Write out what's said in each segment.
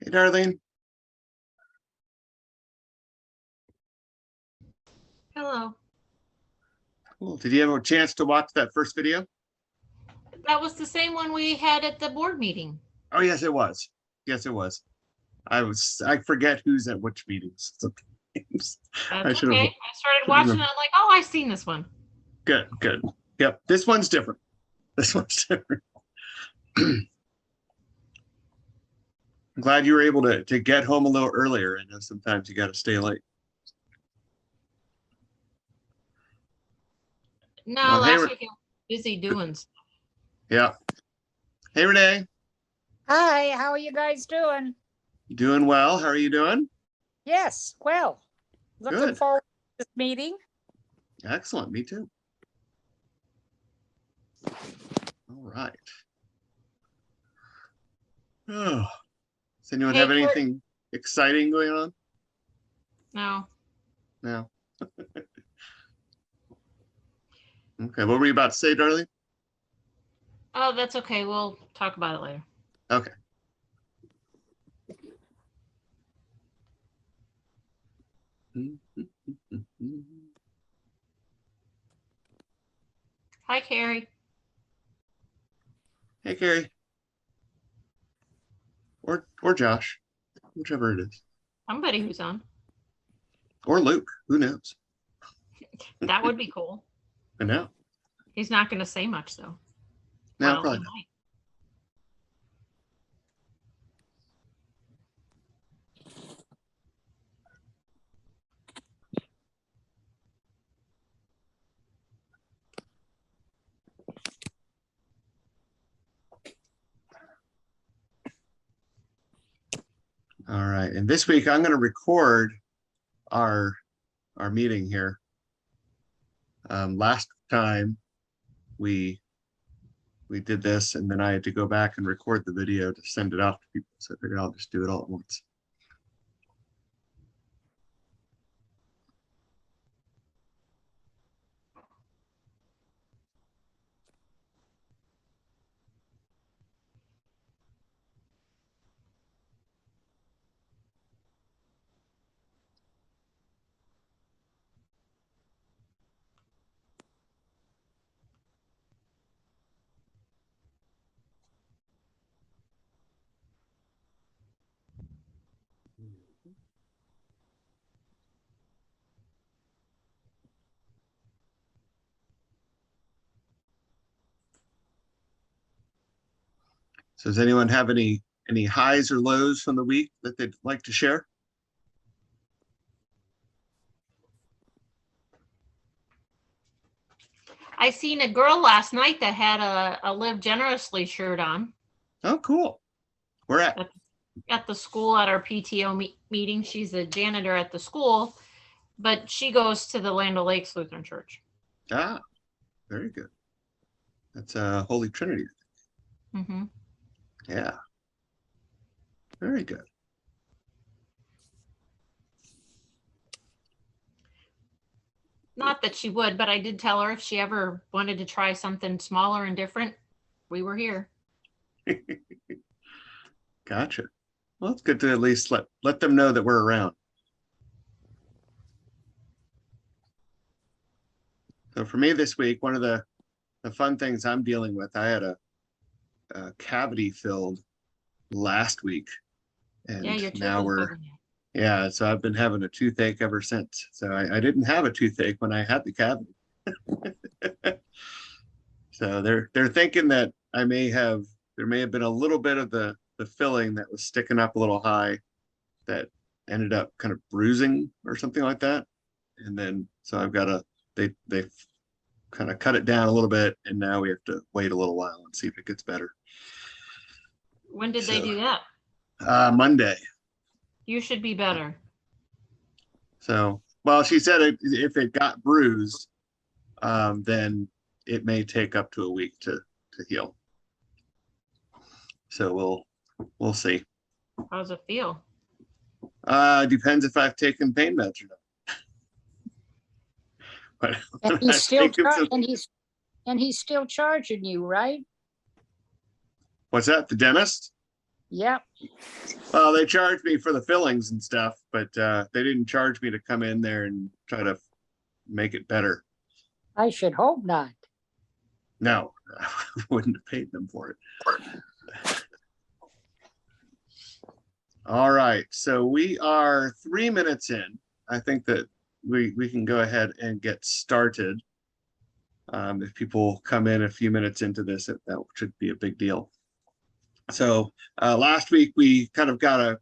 Hey, Darlene. Hello. Cool. Did you have a chance to watch that first video? That was the same one we had at the board meeting. Oh, yes, it was. Yes, it was. I forget who's at which meetings. That's okay. I started watching it. I'm like, oh, I've seen this one. Good. Yep. This one's different. I'm glad you were able to get home a little earlier. I know sometimes you got to stay late. No, last week I was busy doing stuff. Yeah. Hey, Renee. Hi, how are you guys doing? Doing well. How are you doing? Yes, well, looking forward to this meeting. Excellent. Me too. All right. Oh, does anyone have anything exciting going on? No. No. Okay. What were you about to say, Darlene? Oh, that's okay. We'll talk about it later. Okay. Hi, Carrie. Hey, Carrie. Or Josh, whichever it is. Somebody who's on. Or Luke. Who knows? That would be cool. I know. He's not going to say much, though. No, well, probably not. All right, and this week I'm going to record our meeting here. Last time we did this, and then I had to go back and record the video to send it out to people. So I figured I'll just do it all at once. So does anyone have any highs or lows from the week that they'd like to share? I seen a girl last night that had a Live Generously shirt on. Oh, cool. Where at? At the school at our PTO meeting. She's a janitor at the school, but she goes to the Land O'Lakes Lutheran Church. Ah, very good. That's Holy Trinity. Mm-hmm. Yeah. Very good. Not that she would, but I did tell her if she ever wanted to try something smaller and different, we were here. Gotcha. Well, it's good to at least let them know that we're around. So for me this week, one of the fun things I'm dealing with, I had a cavity filled last week, and now so I've been having a toothache ever since. So I didn't have a toothache when I had the cavity. So they're thinking that there may have been a little bit of the filling that was sticking up a little high that ended up kind of bruising or something like that. And then so I've got they kind of cut it down a little bit, and now we have to wait a little while and see if it gets better. When did they do that? Monday. You should be better. So, well, she said if it got bruised, then it may take up to a week to heal. So we'll see. How does it feel? Depends if I've taken pain meds or not. But and he's still he's still charging you, right? What's that? The dentist? Yep. Well, they charged me for the fillings and stuff, but they didn't charge me to come in there and try to make it better. I should hope not. No, I wouldn't have paid them for it. All right, so we are 3 minutes in. I think that we can go ahead and get started. If people come in a few minutes into this, that should be a big deal. So last week we kind of got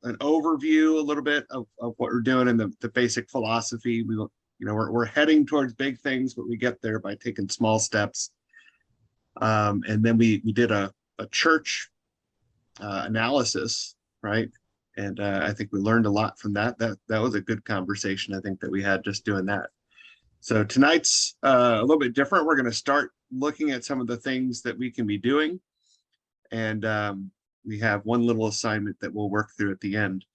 an overview a little bit of what we're doing and the basic philosophy. We're heading towards big things, but we get there by taking small steps. And then we did a church analysis, right? And I think we learned a lot from that. That was a good conversation, I think, that we had just doing that. So tonight's a little bit different. We're going to start looking at some of the things that we can be doing. And we have one little assignment that we'll work through at the end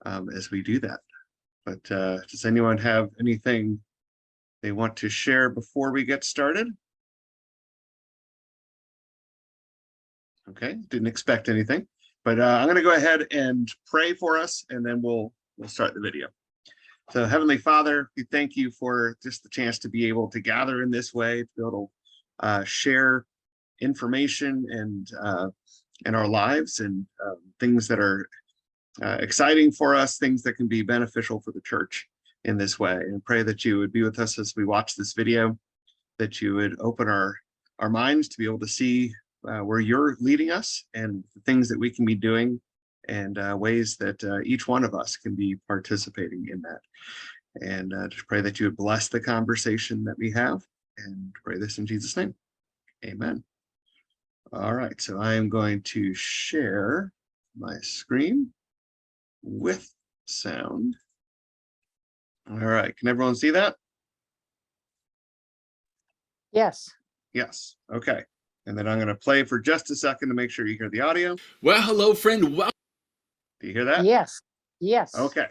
as we do that. But does anyone have anything they want to share before we get started? Okay, didn't expect anything, but I'm going to go ahead and pray for us, and then we'll start the video. So Heavenly Father, we thank you for just the chance to be able to gather in this way, to be able to share information and in our lives and things that are exciting for us, things that can be beneficial for the church in this way. And pray that you would be with us as we watch this video, that you would open our minds to be able to see where you're leading us and the things that we can be doing and ways that each one of us can be participating in that. And just pray that you would bless the conversation that we have, and pray this in Jesus' name. Amen. All right, so I am going to share my screen with sound. All right, can everyone see that? Yes. Yes, okay. And then I'm going to play for just a second to make sure you hear the audio. Well, hello, friend. Do you hear that? Yes. Yes. Okay.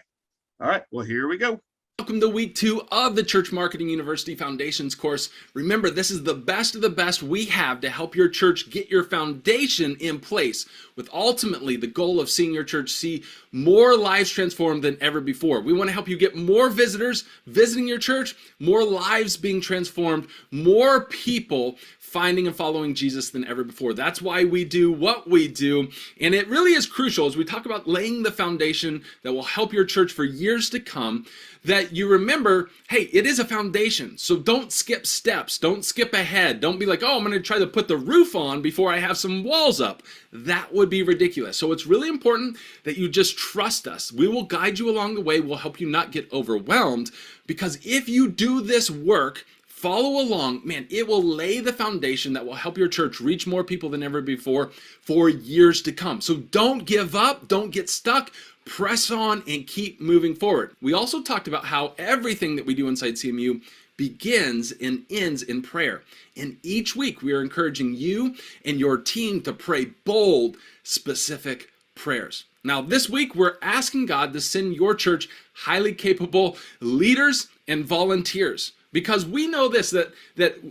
All right, well, here we go. Welcome to week 2 of the Church Marketing University Foundations course. Remember, this is the best of the best we have to help your church get your foundation in place, with ultimately the goal of seeing your church see more lives transformed than ever before. We want to help you get more visitors visiting your church, more lives being transformed, more people finding and following Jesus than ever before. That's why we do what we do. And it really is crucial as we talk about laying the foundation that will help your church for years to come, that you remember, hey, it is a foundation. So don't skip steps. Don't skip ahead. Don't be like, oh, I'm going to try to put the roof on before I have some walls up. That would be ridiculous. So it's really important that you just trust us. We will guide you along the way. We'll help you not get overwhelmed, because if you do this work, follow along, man, it will lay the foundation that will help your church reach more people than ever before for years to come. So don't give up, don't get stuck, press on and keep moving forward. We also talked about how everything that we do inside CMU begins and ends in prayer. And each week we are encouraging you and your team to pray bold, specific prayers. Now this week we're asking God to send your church highly capable leaders and volunteers. Because we know this, that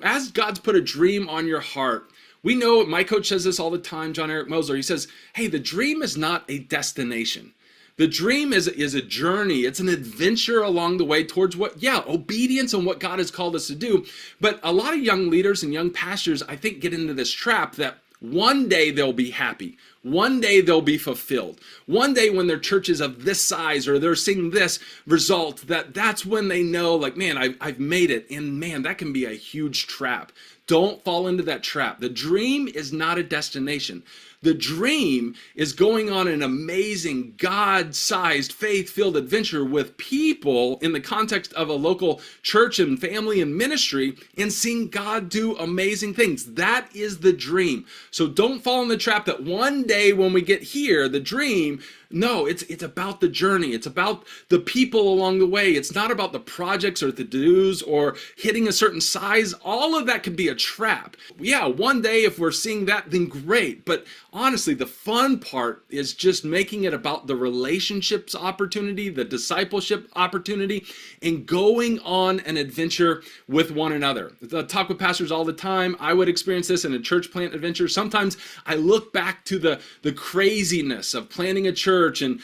as God's put a dream on your heart, we know, my coach says this all the time, John Eric Moser, he says, hey, the dream is not a destination. The dream is a journey. It's an adventure along the way towards obedience and what God has called us to do. But a lot of young leaders and young pastors, I think, get into this trap that one day they'll be happy. One day they'll be fulfilled. One day when their church is of this size or they're seeing this result, that's when they know, like, man, I've made it. And man, that can be a huge trap. Don't fall into that trap. The dream is not a destination. The dream is going on an amazing God-sized, faith-filled adventure with people in the context of a local church and family and ministry, and seeing God do amazing things. That is the dream. So don't fall in the trap that one day when we get here, the dream, No, it's about the journey. It's about the people along the way. It's not about the projects or the do's or hitting a certain size. All of that could be a trap. Yeah, one day if we're seeing that, then great. But honestly, the fun part is just making it about the relationships opportunity, the discipleship opportunity, and going on an adventure with one another. I talk with pastors all the time. I would experience this in a church plant adventure. Sometimes I look back to the craziness of planning a church and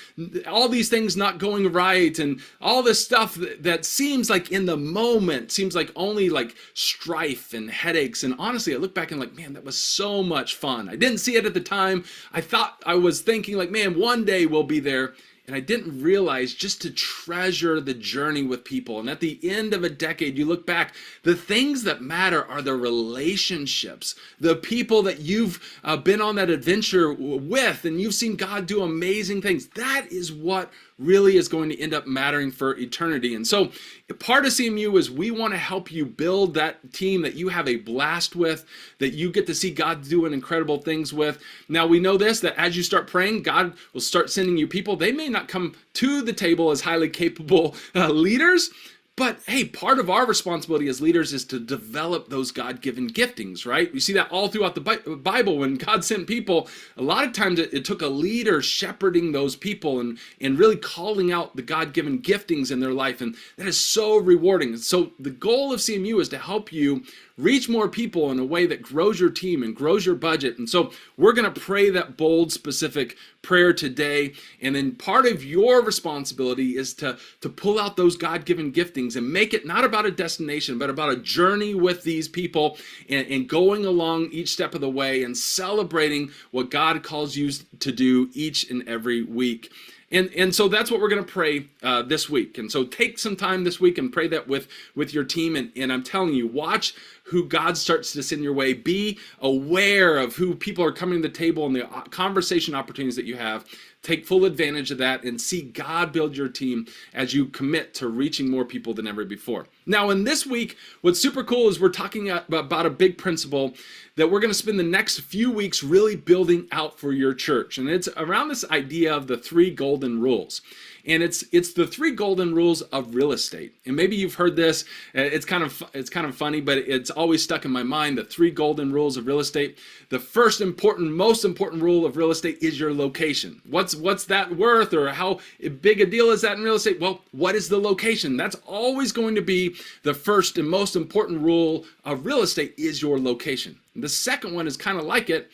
all these things not going right and all this stuff that seems like in the moment, seems like only like strife and headaches. And honestly, I look back and like, man, that was so much fun. I didn't see it at the time. I was thinking like, man, one day we'll be there. And I didn't realize just to treasure the journey with people. And at the end of a decade, you look back, the things that matter are the relationships, the people that you've been on that adventure with, and you've seen God do amazing things. That is what really is going to end up mattering for eternity. And so part of CMU is we want to help you build that team that you have a blast with, that you get to see God doing incredible things with. Now we know this, that as you start praying, God will start sending you people. They may not come to the table as highly capable leaders, but hey, part of our responsibility as leaders is to develop those God-given giftings, right? We see that all throughout the Bible. When God sent people, a lot of times it took a leader shepherding those people and really calling out the God-given giftings in their life. And that is so rewarding. So the goal of CMU is to help you reach more people in a way that grows your team and grows your budget. And so we're going to pray that bold, specific prayer today. And then part of your responsibility is to pull out those God-given giftings and make it not about a destination, but about a journey with these people and going along each step of the way and celebrating what God calls you to do each and every week. And so that's what we're going to pray this week. And so take some time this week and pray that with your team. And I'm telling you, watch who God starts to send your way. Be aware of who people are coming to the table and the conversation opportunities that you have. Take full advantage of that and see God build your team as you commit to reaching more people than ever before. Now, in this week, what's super cool is we're talking about a big principle that we're going to spend the next few weeks really building out for your church. And it's around this idea of the 3 golden rules. And it's the 3 golden rules of real estate. And maybe you've heard this. It's kind of funny, but it's always stuck in my mind. The 3 golden rules of real estate. The first most important rule of real estate is your location. What's that worth, or how big a deal is that in real estate? Well, what is the location? That's always going to be the first and most important rule of real estate is your location. And the second one is kind of like it.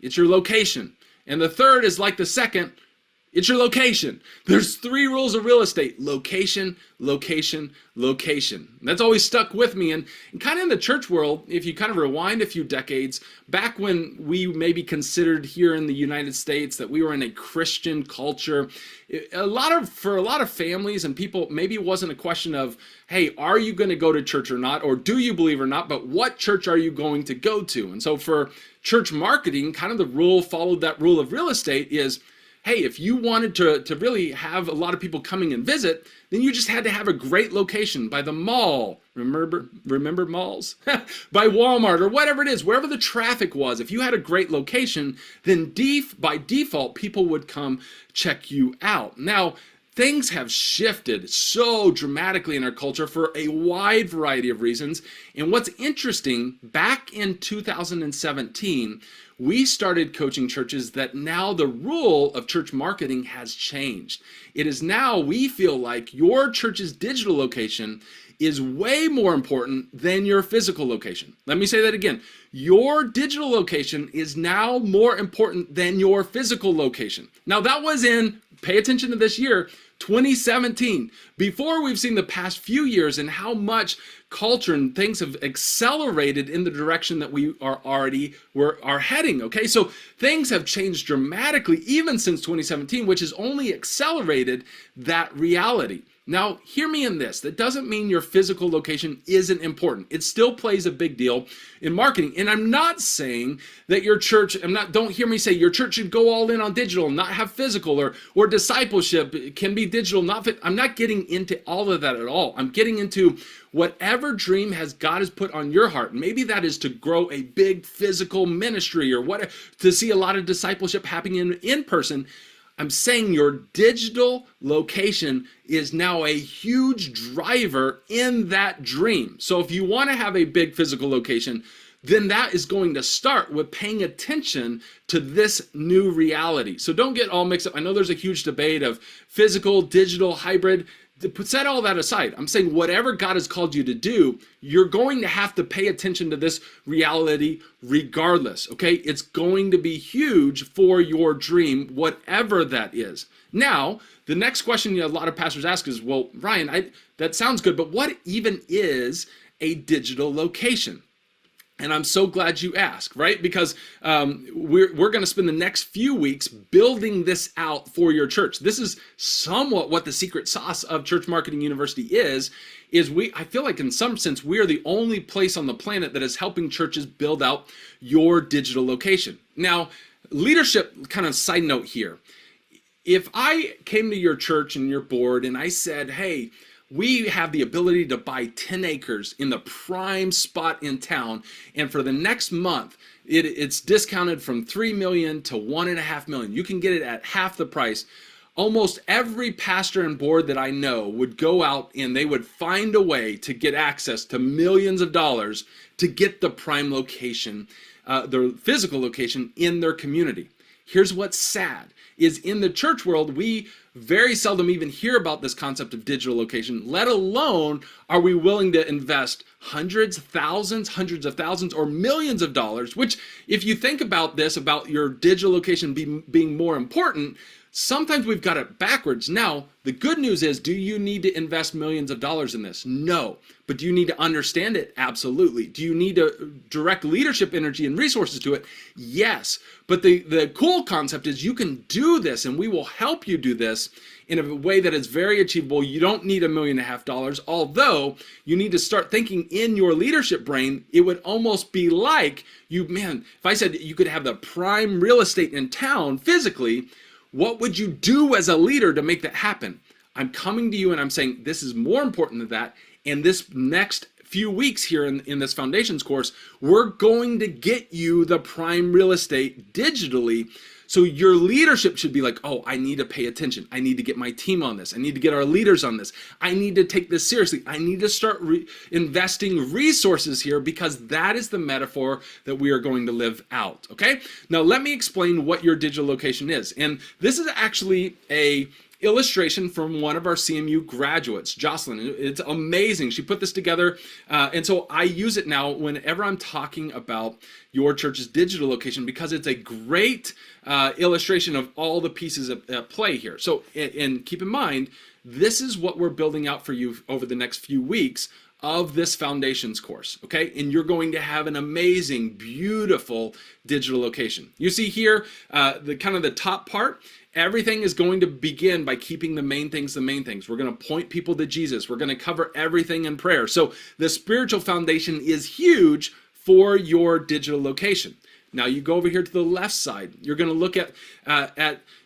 It's your location. And the third is like the second. It's your location. There's 3 rules of real estate: location, location, location. And that's always stuck with me. And kind of in the church world, if you kind of rewind a few decades, back when we maybe considered here in the United States that we were in a Christian culture, for a lot of families and people, maybe it wasn't a question of, hey, are you going to go to church or not? Or do you believe or not? But what church are you going to go to? And so for church marketing, kind of the rule followed that rule of real estate is, hey, if you wanted to really have a lot of people coming and visit, then you just had to have a great location by the mall. Remember malls? By Walmart or whatever it is, wherever the traffic was. If you had a great location, then by default, people would come check you out. Now, things have shifted so dramatically in our culture for a wide variety of reasons. And what's interesting, back in 2017, we started coaching churches that now the rule of church marketing has changed. It is now, we feel like your church's digital location is way more important than your physical location. Let me say that again. Your digital location is now more important than your physical location. Now that was pay attention to this year, 2017, before we've seen the past few years and how much culture and things have accelerated in the direction that we are heading. Okay, so things have changed dramatically even since 2017, which has only accelerated that reality. Now, hear me in this. That doesn't mean your physical location isn't important. It still plays a big deal in marketing. And I'm not saying that your church, don't hear me say your church should go all in on digital and not have physical, or discipleship can be digital, I'm not getting into all of that at all. I'm getting into whatever dream God has put on your heart. Maybe that is to grow a big physical ministry, or to see a lot of discipleship happening in person. I'm saying your digital location is now a huge driver in that dream. So if you want to have a big physical location, then that is going to start with paying attention to this new reality. So don't get all mixed up. I know there's a huge debate of physical, digital, hybrid. Set all that aside. I'm saying whatever God has called you to do, you're going to have to pay attention to this reality regardless, okay? It's going to be huge for your dream, whatever that is. Now, the next question a lot of pastors ask is, well, Ryan, that sounds good, but what even is a digital location? And I'm so glad you asked, right? Because we're going to spend the next few weeks building this out for your church. This is somewhat what the secret sauce of Church Marketing University is I feel like in some sense, we are the only place on the planet that is helping churches build out your digital location. Now, leadership kind of side note here. If I came to your church and your board and I said, hey, we have the ability to buy 10 acres in the prime spot in town, and for the next month, it's discounted from $3 million to $1.5 million. You can get it at half the price. Almost every pastor and board that I know would go out and they would find a way to get access to millions of dollars to get the prime location, the physical location in their community. Here's what's sad, is in the church world, we very seldom even hear about this concept of digital location, let alone are we willing to invest hundreds of thousands, or millions of dollars, which if you think about this, about your digital location being more important, sometimes we've got it backwards. Now, the good news is, do you need to invest millions of dollars in this? No. But do you need to understand it? Absolutely. Do you need to direct leadership energy and resources to it? Yes. But the cool concept is you can do this, and we will help you do this in a way that is very achievable. You don't need $1.5 million, although you need to start thinking in your leadership brain. It would almost be like if I said you could have the prime real estate in town physically, what would you do as a leader to make that happen? I'm coming to you and I'm saying this is more important than that. And this next few weeks here in this foundations course, we're going to get you the prime real estate digitally. So your leadership should be like, oh, I need to pay attention. I need to get my team on this. I need to get our leaders on this. I need to take this seriously. I need to start investing resources here, because that is the metaphor that we are going to live out, okay? Now, let me explain what your digital location is. And this is actually a illustration from one of our CMU graduates, Jocelyn. It's amazing. She put this together. And so I use it now whenever I'm talking about your church's digital location, because it's a great illustration of all the pieces at play here. So, and keep in mind, this is what we're building out for you over the next few weeks of this foundations course, okay? And you're going to have an amazing, beautiful digital location. You see here, the top part, everything is going to begin by keeping the main things the main things. We're going to point people to Jesus. We're going to cover everything in prayer. So the spiritual foundation is huge for your digital location. Now you go over here to the left side. You're going to look at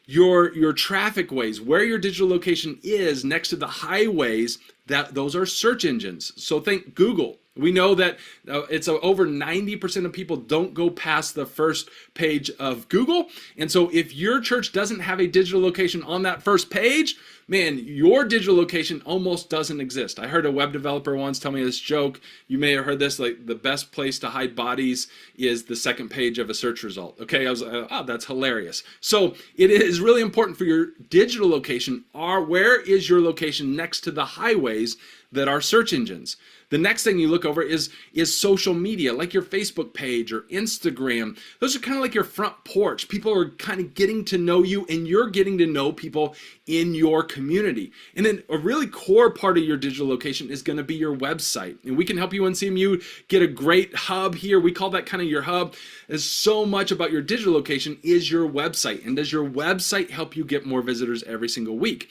your traffic ways, where your digital location is next to the highways. Those are search engines. So think Google. We know that it's over 90% of people don't go past the first page of Google. And so if your church doesn't have a digital location on that first page, man, your digital location almost doesn't exist. I heard a web developer once tell me this joke. You may have heard this, like the best place to hide bodies is the second page of a search result. Okay, I was like, oh, that's hilarious. So it is really important for your digital location. Where is your location next to the highways that are search engines? The next thing you look over is social media, like your Facebook page or Instagram. Those are kind of like your front porch. People are kind of getting to know you, and you're getting to know people in your community. And then a really core part of your digital location is going to be your website. And we can help you in CMU get a great hub here. We call that kind of your hub. There's so much about your digital location is your website. And does your website help you get more visitors every single week?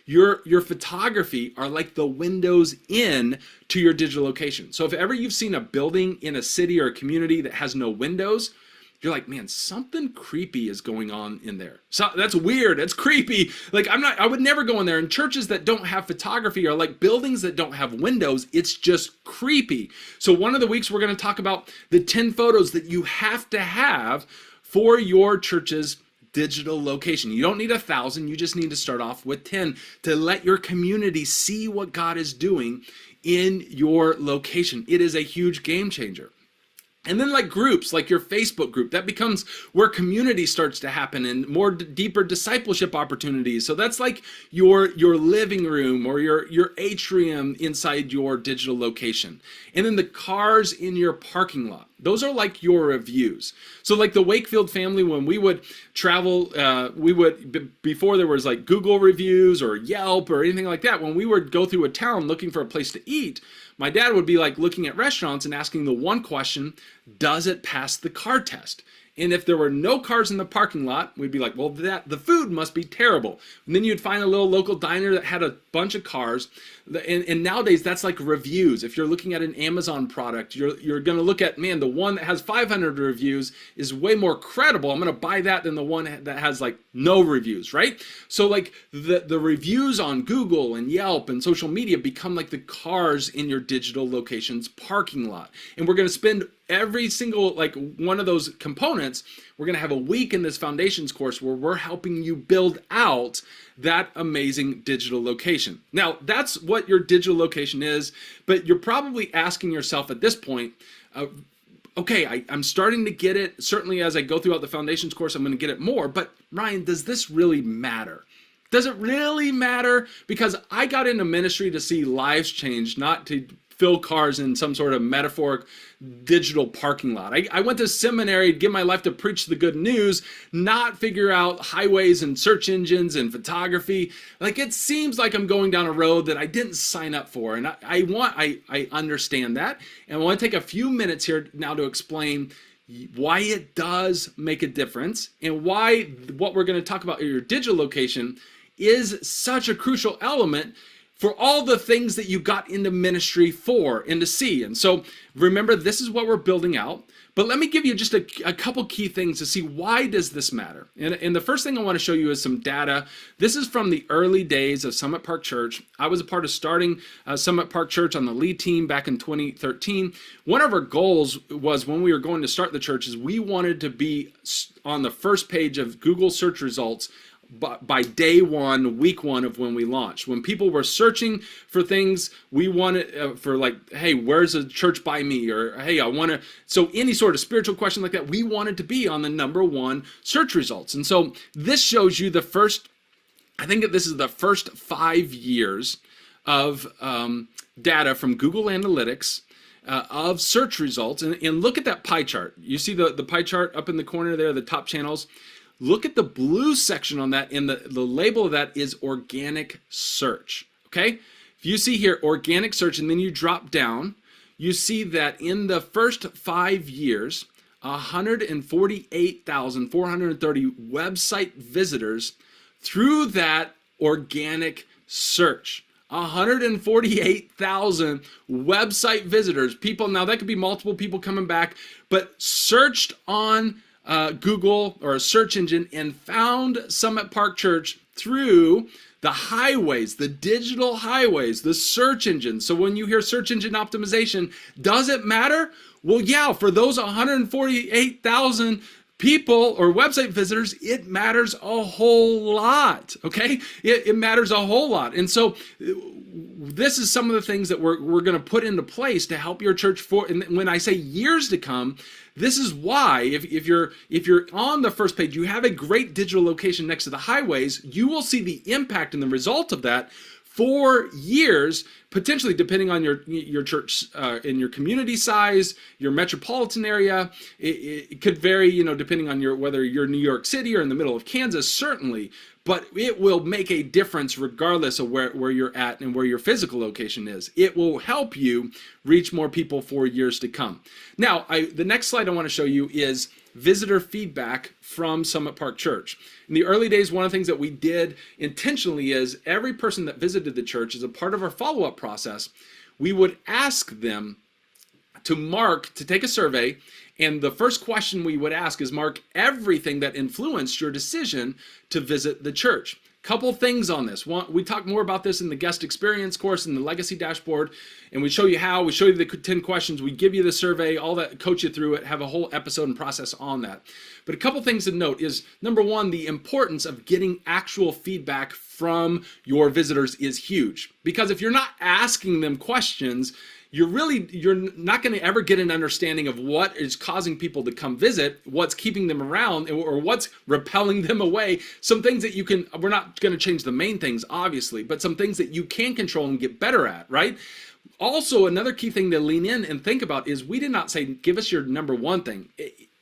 Your photography are like the windows in to your digital location. So if ever you've seen a building in a city or a community that has no windows, you're like, man, something creepy is going on in there. So that's weird. That's creepy. Like I would never go in there. And churches that don't have photography are like buildings that don't have windows. It's just creepy. So one of the weeks we're going to talk about the 10 photos that you have to have for your church's digital location. You don't need 1,000, you just need to start off with 10 to let your community see what God is doing in your location. It is a huge game changer. And then like groups, like your Facebook group, that becomes where community starts to happen and more deeper discipleship opportunities. So that's like your living room or your atrium inside your digital location. And then the cars in your parking lot. Those are like your reviews. So like the Wakefield family, when we would travel, before there was like Google reviews or Yelp or anything like that, when we would go through a town looking for a place to eat, my dad would be like looking at restaurants and asking the one question, does it pass the car test? And if there were no cars in the parking lot, we'd be like, well, the food must be terrible. And then you'd find a little local diner that had a bunch of cars. And nowadays, that's like reviews. If you're looking at an Amazon product, you're going to look at, man, the one that has 500 reviews is way more credible. I'm going to buy that than the one that has like no reviews, right? So like the reviews on Google and Yelp and social media become like the cars in your digital location's parking lot. And we're going to spend every single like one of those components, we're going to have a week in this foundations course where we're helping you build out that amazing digital location. Now, that's what your digital location is, but you're probably asking yourself at this point, okay, I'm starting to get it. Certainly as I go throughout the foundations course, I'm going to get it more, but Ryan, does this really matter? Does it really matter? Because I got into ministry to see lives change, not to fill cars in some sort of metaphoric digital parking lot. I went to seminary to give my life to preach the good news, not figure out highways and search engines and photography. Like it seems like I'm going down a road that I didn't sign up for. And I understand that. And I want to take a few minutes here now to explain why it does make a difference and why what we're going to talk about in your digital location is such a crucial element for all the things that you got into ministry for and to see. And so remember, this is what we're building out. But let me give you just a couple key things to see why does this matter. And the first thing I want to show you is some data. This is from the early days of Summit Park Church. I was a part of starting Summit Park Church on the lead team back in 2013. One of our goals was when we were going to start the church is we wanted to be on the first page of Google search results by day one, week one of when we launched. When people were searching for things, we wanted for like, hey, where's a church by me? Or hey, I want to, so any sort of spiritual question like that, we wanted to be on the #1 search results. And so this shows you the first, I think that this is the first 5 years of data from Google Analytics of search results. And look at that pie chart. You see the pie chart up in the corner there, the top channels. Look at the blue section on that, and the label of that is organic search, okay? If you see here, organic search, and then you drop down, you see that in the first 5 years, 148,430 website visitors through that organic search. 148,000 website visitors. People, now that could be multiple people coming back, but searched on Google or a search engine and found Summit Park Church through the highways, the digital highways, the search engine. So when you hear search engine optimization, does it matter? Well, yeah, for those 148,000 people or website visitors, it matters a whole lot, okay? It matters a whole lot. And so this is some of the things that we're going to put into place to help your church for, and when I say years to come, this is why if you're on the first page, you have a great digital location next to the highways, you will see the impact and the result of that for years, potentially depending on your church in your community size, your metropolitan area. It could vary, depending on whether you're New York City or in the middle of Kansas, certainly. But it will make a difference regardless of where you're at and where your physical location is. It will help you reach more people for years to come. Now, the next slide I want to show you is visitor feedback from Summit Park Church. In the early days, one of the things that we did intentionally is every person that visited the church, as a part of our follow-up process, we would ask them to take a survey. And the first question we would ask is mark everything that influenced your decision to visit the church. Couple things on this. One, we talk more about this in the guest experience course in the legacy dashboard, and we show you how, we show you the 10 questions, we give you the survey, all that, coach you through it, have a whole episode and process on that. But a couple things to note is, number one, the importance of getting actual feedback from your visitors is huge. Because if you're not asking them questions, you're not going to ever get an understanding of what is causing people to come visit, what's keeping them around, or what's repelling them away. Some things that you can, we're not going to change the main things, obviously, but some things that you can control and get better at, right? Also, another key thing to lean in and think about is, we did not say, give us your number one thing.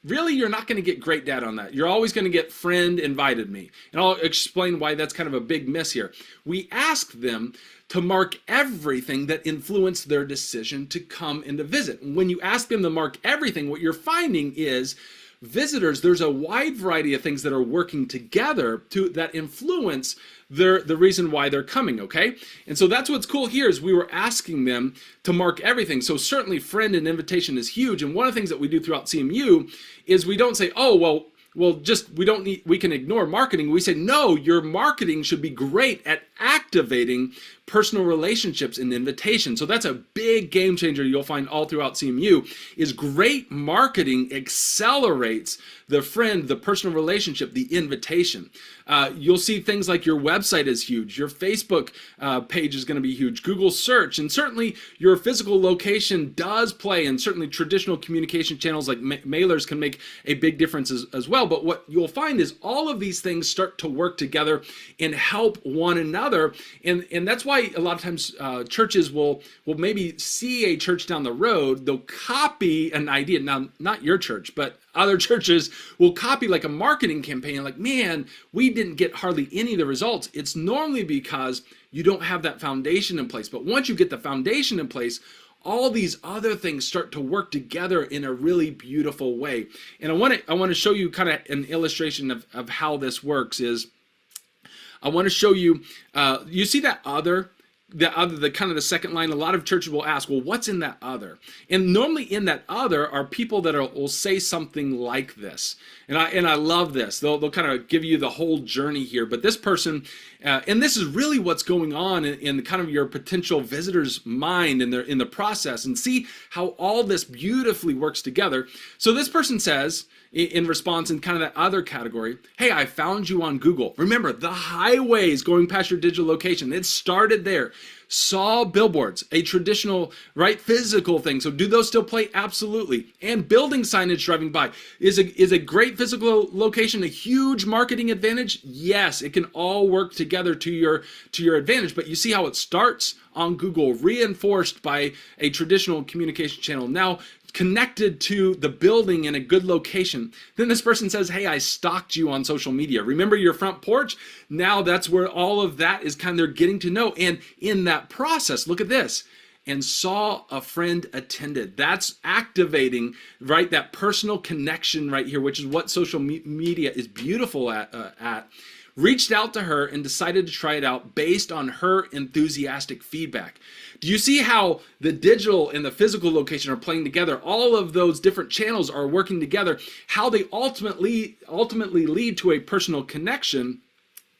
Really, you're not going to get great data on that. You're always going to get friend invited me. And I'll explain why that's kind of a big miss here. We asked them to mark everything that influenced their decision to come and to visit. When you ask them to mark everything, what you're finding is visitors, there's a wide variety of things that are working together that influence the reason why they're coming, okay? And so that's what's cool here is we were asking them to mark everything. So certainly friend and invitation is huge. And one of the things that we do throughout CMU is we don't say, oh, well, we can ignore marketing. We say, no, your marketing should be great at activating personal relationships and invitation. So that's a big game changer you'll find all throughout CMU, is great marketing accelerates the friend, the personal relationship, the invitation. You'll see things like your website is huge, your Facebook page is going to be huge, Google search, and certainly your physical location does play, and certainly traditional communication channels like mailers can make a big difference as well. But what you'll find is all of these things start to work together and help one another, and that's why a lot of times churches will maybe see a church down the road, they'll copy an idea. Now, not your church, but other churches will copy like a marketing campaign, like, man, we didn't get hardly any of the results. It's normally because you don't have that foundation in place. But once you get the foundation in place, all these other things start to work together in a really beautiful way. And I want to show you kind of an illustration of how this works. Is I want to show you, you see that the kind of the second line. A lot of churches will ask, well, what's in that other? And normally in that other are people that will say something like this. And I love this. They'll kind of give you the whole journey here. But this person, and this is really what's going on in kind of your potential visitor's mind in the process, and see how all this beautifully works together. So this person says, in response, in kind of that other category, hey, I found you on Google. Remember, the highways going past your digital location, it started there. Saw billboards, a traditional, right, physical thing. So do those still play? Absolutely. And building signage driving by. Is a great physical location a huge marketing advantage? Yes, it can all work together to your advantage. But you see how it starts on Google, reinforced by a traditional communication channel, now connected to the building in a good location. Then this person says, hey, I stalked you on social media. Remember your front porch? Now that's where all of that is kind of, they're getting to know. And in that process, look at this, and saw a friend attended. That's activating, right, that personal connection right here, which is what social media is beautiful at. Reached out to her and decided to try it out based on her enthusiastic feedback. Do you see how the digital and the physical location are playing together? All of those different channels are working together, how they ultimately lead to a personal connection.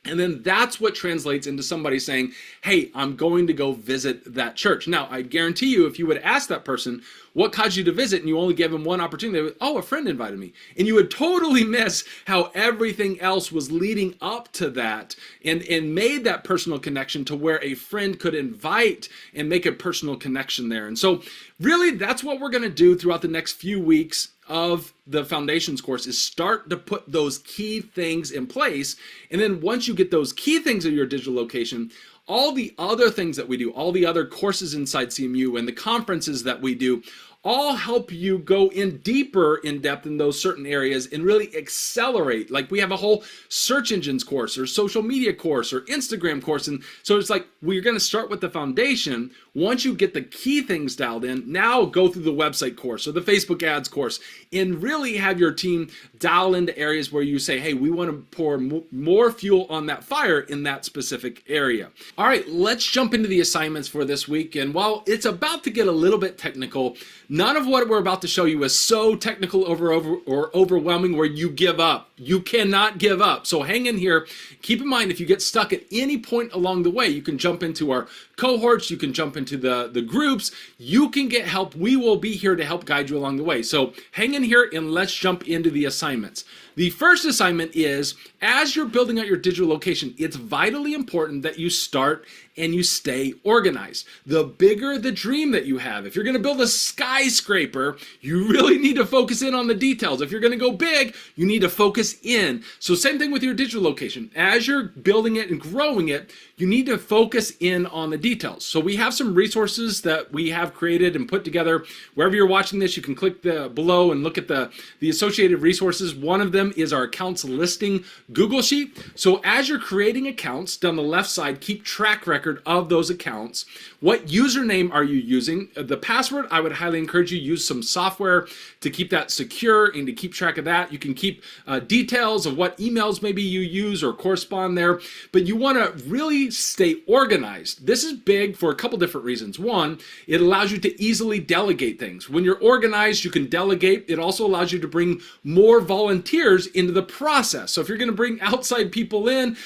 And then that's what translates into somebody saying, hey, I'm going to go visit that church. Now, I guarantee you, if you would ask that person, what caused you to visit, and you only gave them one opportunity, they would, oh, a friend invited me. And you would totally miss how everything else was leading up to that and made that personal connection to where a friend could invite and make a personal connection there. And so really, that's what we're going to do throughout the next few weeks of the foundations course, is start to put those key things in place. And then once you get those key things in your digital location, all the other things that we do, all the other courses inside CMU and the conferences that we do, all help you go in deeper in depth in those certain areas and really accelerate. Like we have a whole search engines course or social media course or Instagram course. And so it's like, we're going to start with the foundation. Once you get the key things dialed in, now go through the website course or the Facebook ads course and really have your team dial into areas where you say, hey, we want to pour more fuel on that fire in that specific area. All right, let's jump into the assignments for this week. And while it's about to get a little bit technical, None of what we're about to show you is so technical or overwhelming where you give up. You cannot give up. So hang in here. Keep in mind, if you get stuck at any point along the way, you can jump into our cohorts, you can jump into the groups, you can get help. We will be here to help guide you along the way. So hang in here and let's jump into the assignments. The first assignment is, as you're building out your digital location, it's vitally important that you start and you stay organized. The bigger the dream that you have, if you're gonna build a skyscraper, you really need to focus in on the details. If you're gonna go big, you need to focus in. So same thing with your digital location. As you're building it and growing it, you need to focus in on the details. So we have some resources that we have created and put together. Wherever you're watching this, you can click below and look at the associated resources. One of them is our accounts listing Google Sheet. So as you're creating accounts, down the left side, keep track record of those accounts. What username are you using? The password, I would highly encourage you use some software to keep that secure and to keep track of that. You can keep details of what emails maybe you use or correspond there, but you want to really stay organized. This is big for a couple different reasons. One, it allows you to easily delegate things. When you're organized, you can delegate. It also allows you to bring more volunteers into the process. So if you're going to bring outside people in,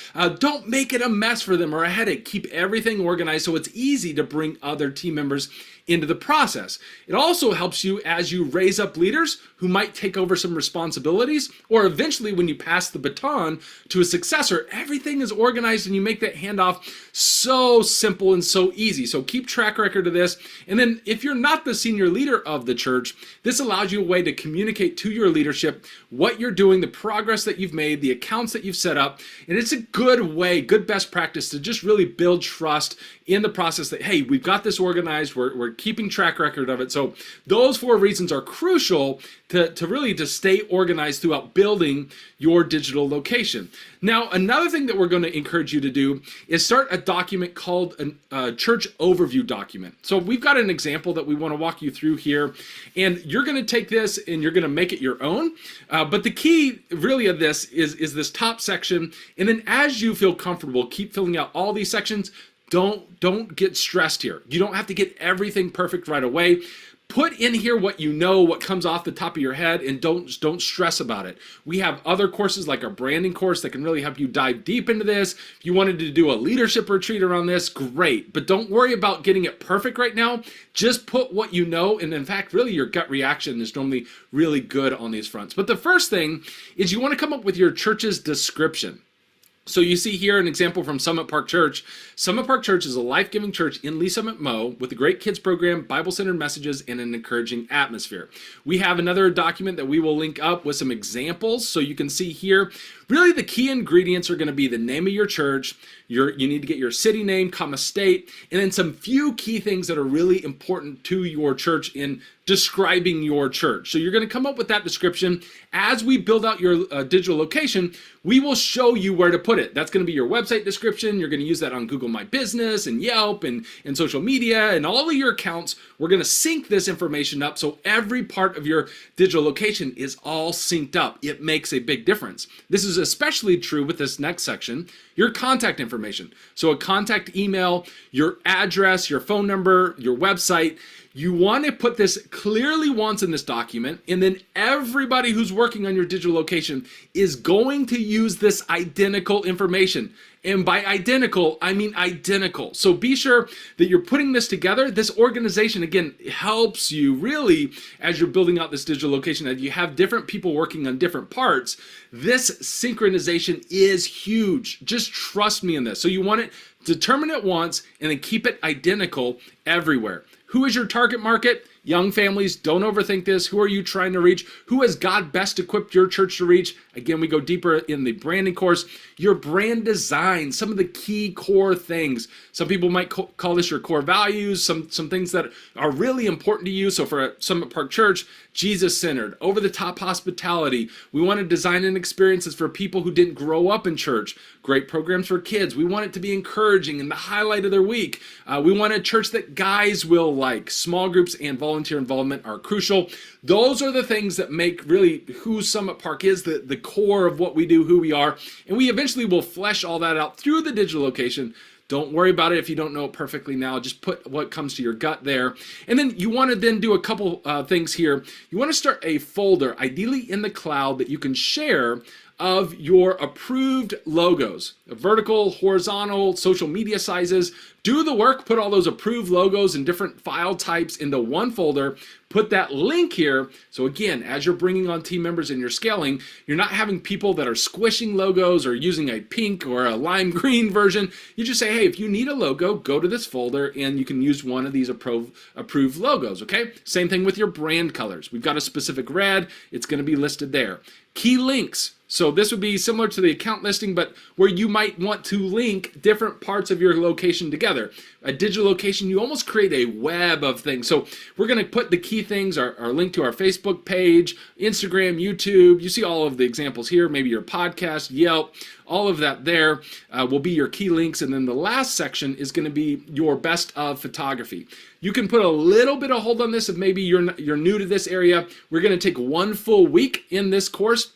don't make it a mess for them or a headache. Keep everything organized so it's easy to bring other team members into the process. It also helps you as you raise up leaders who might take over some responsibilities, or eventually when you pass the baton to a successor, everything is organized and you make that handoff so simple and so easy. So keep track record of this. And then if you're not the senior leader of the church, this allows you a way to communicate to your leadership what you're doing, the progress that you've made, the accounts that you've set up. And it's a good way, good best practice to just really build trust in the process that, hey, we've got this organized, we're keeping track record of it. So those 4 reasons are crucial to really stay organized throughout building your digital location. Now, another thing that we're going to encourage you to do is start a document called a church overview document. So we've got an example that we want to walk you through here, and you're going to take this and you're going to make it your own. But the key really of this is this top section, and then as you feel comfortable, keep filling out all these sections. Don't get stressed here. You don't have to get everything perfect right away. Put in here what you know, what comes off the top of your head, and don't stress about it. We have other courses like our branding course that can really help you dive deep into this. If you wanted to do a leadership retreat around this, great. But don't worry about getting it perfect right now. Just put what you know, and in fact, really your gut reaction is normally really good on these fronts. But the first thing is you want to come up with your church's description. So you see here an example from Summit Park Church. Summit Park Church is a life-giving church in Lee Summit, Mo, with a great kids program, Bible-centered messages, and an encouraging atmosphere. We have another document that we will link up with some examples. So you can see here, really the key ingredients are going to be the name of your church. You need to get your city name, comma, state, and then some few key things that are really important to your church in describing your church. So you're going to come up with that description. As we build out your digital location, we will show you where to put it. That's going to be your website description. You're going to use that on Google My Business and Yelp and social media and all of your accounts. We're going to sync this information up so every part of your digital location is all synced up. It makes a big difference. This is especially true with this next section, your contact information. So a contact email, your address, your phone number, your website. You want to put this clearly once in this document, and then everybody who's working on your digital location is going to use this identical information. And by identical, I mean identical. So be sure that you're putting this together. This organization, again, helps you really as you're building out this digital location. As you have different people working on different parts, this synchronization is huge. Just trust me in this. So you want it, determine it once, and then keep it identical everywhere. Who is your target market? Young families, don't overthink this. Who are you trying to reach? Who has God best equipped your church to reach? Again, we go deeper in the branding course. Your brand design, some of the key core things. Some people might call this your core values, some things that are really important to you. So for Summit Park Church, Jesus-centered, over-the-top hospitality. We want to design an experiences for people who didn't grow up in church. Great programs for kids. We want it to be encouraging and the highlight of their week. We want a church that guys will like. Small groups and volunteer involvement are crucial. Those are the things that make really who Summit Park is, the core of what we do, who we are. And we eventually will flesh all that out through the digital location. Don't worry about it if you don't know it perfectly now. Just put what comes to your gut there. And then you want to then do a couple things here. You want to start a folder, ideally in the cloud, that you can share of your approved logos, vertical, horizontal, social media sizes. Do the work, put all those approved logos and different file types into one folder, put that link here. So again, as you're bringing on team members and you're scaling, you're not having people that are squishing logos or using a pink or a lime green version. You just say, hey, if you need a logo, go to this folder and you can use one of these approved logos, okay? Same thing with your brand colors. We've got a specific red, it's gonna be listed there. Key links. So this would be similar to the account listing, but where you might want to link different parts of your location together. A digital location, you almost create a web of things. So we're going to put the key things, our link to our Facebook page, Instagram, YouTube. You see all of the examples here, maybe your podcast, Yelp, all of that there will be your key links. And then the last section is going to be your best of photography. You can put a little bit of hold on this if maybe you're new to this area. We're going to take one full week in this course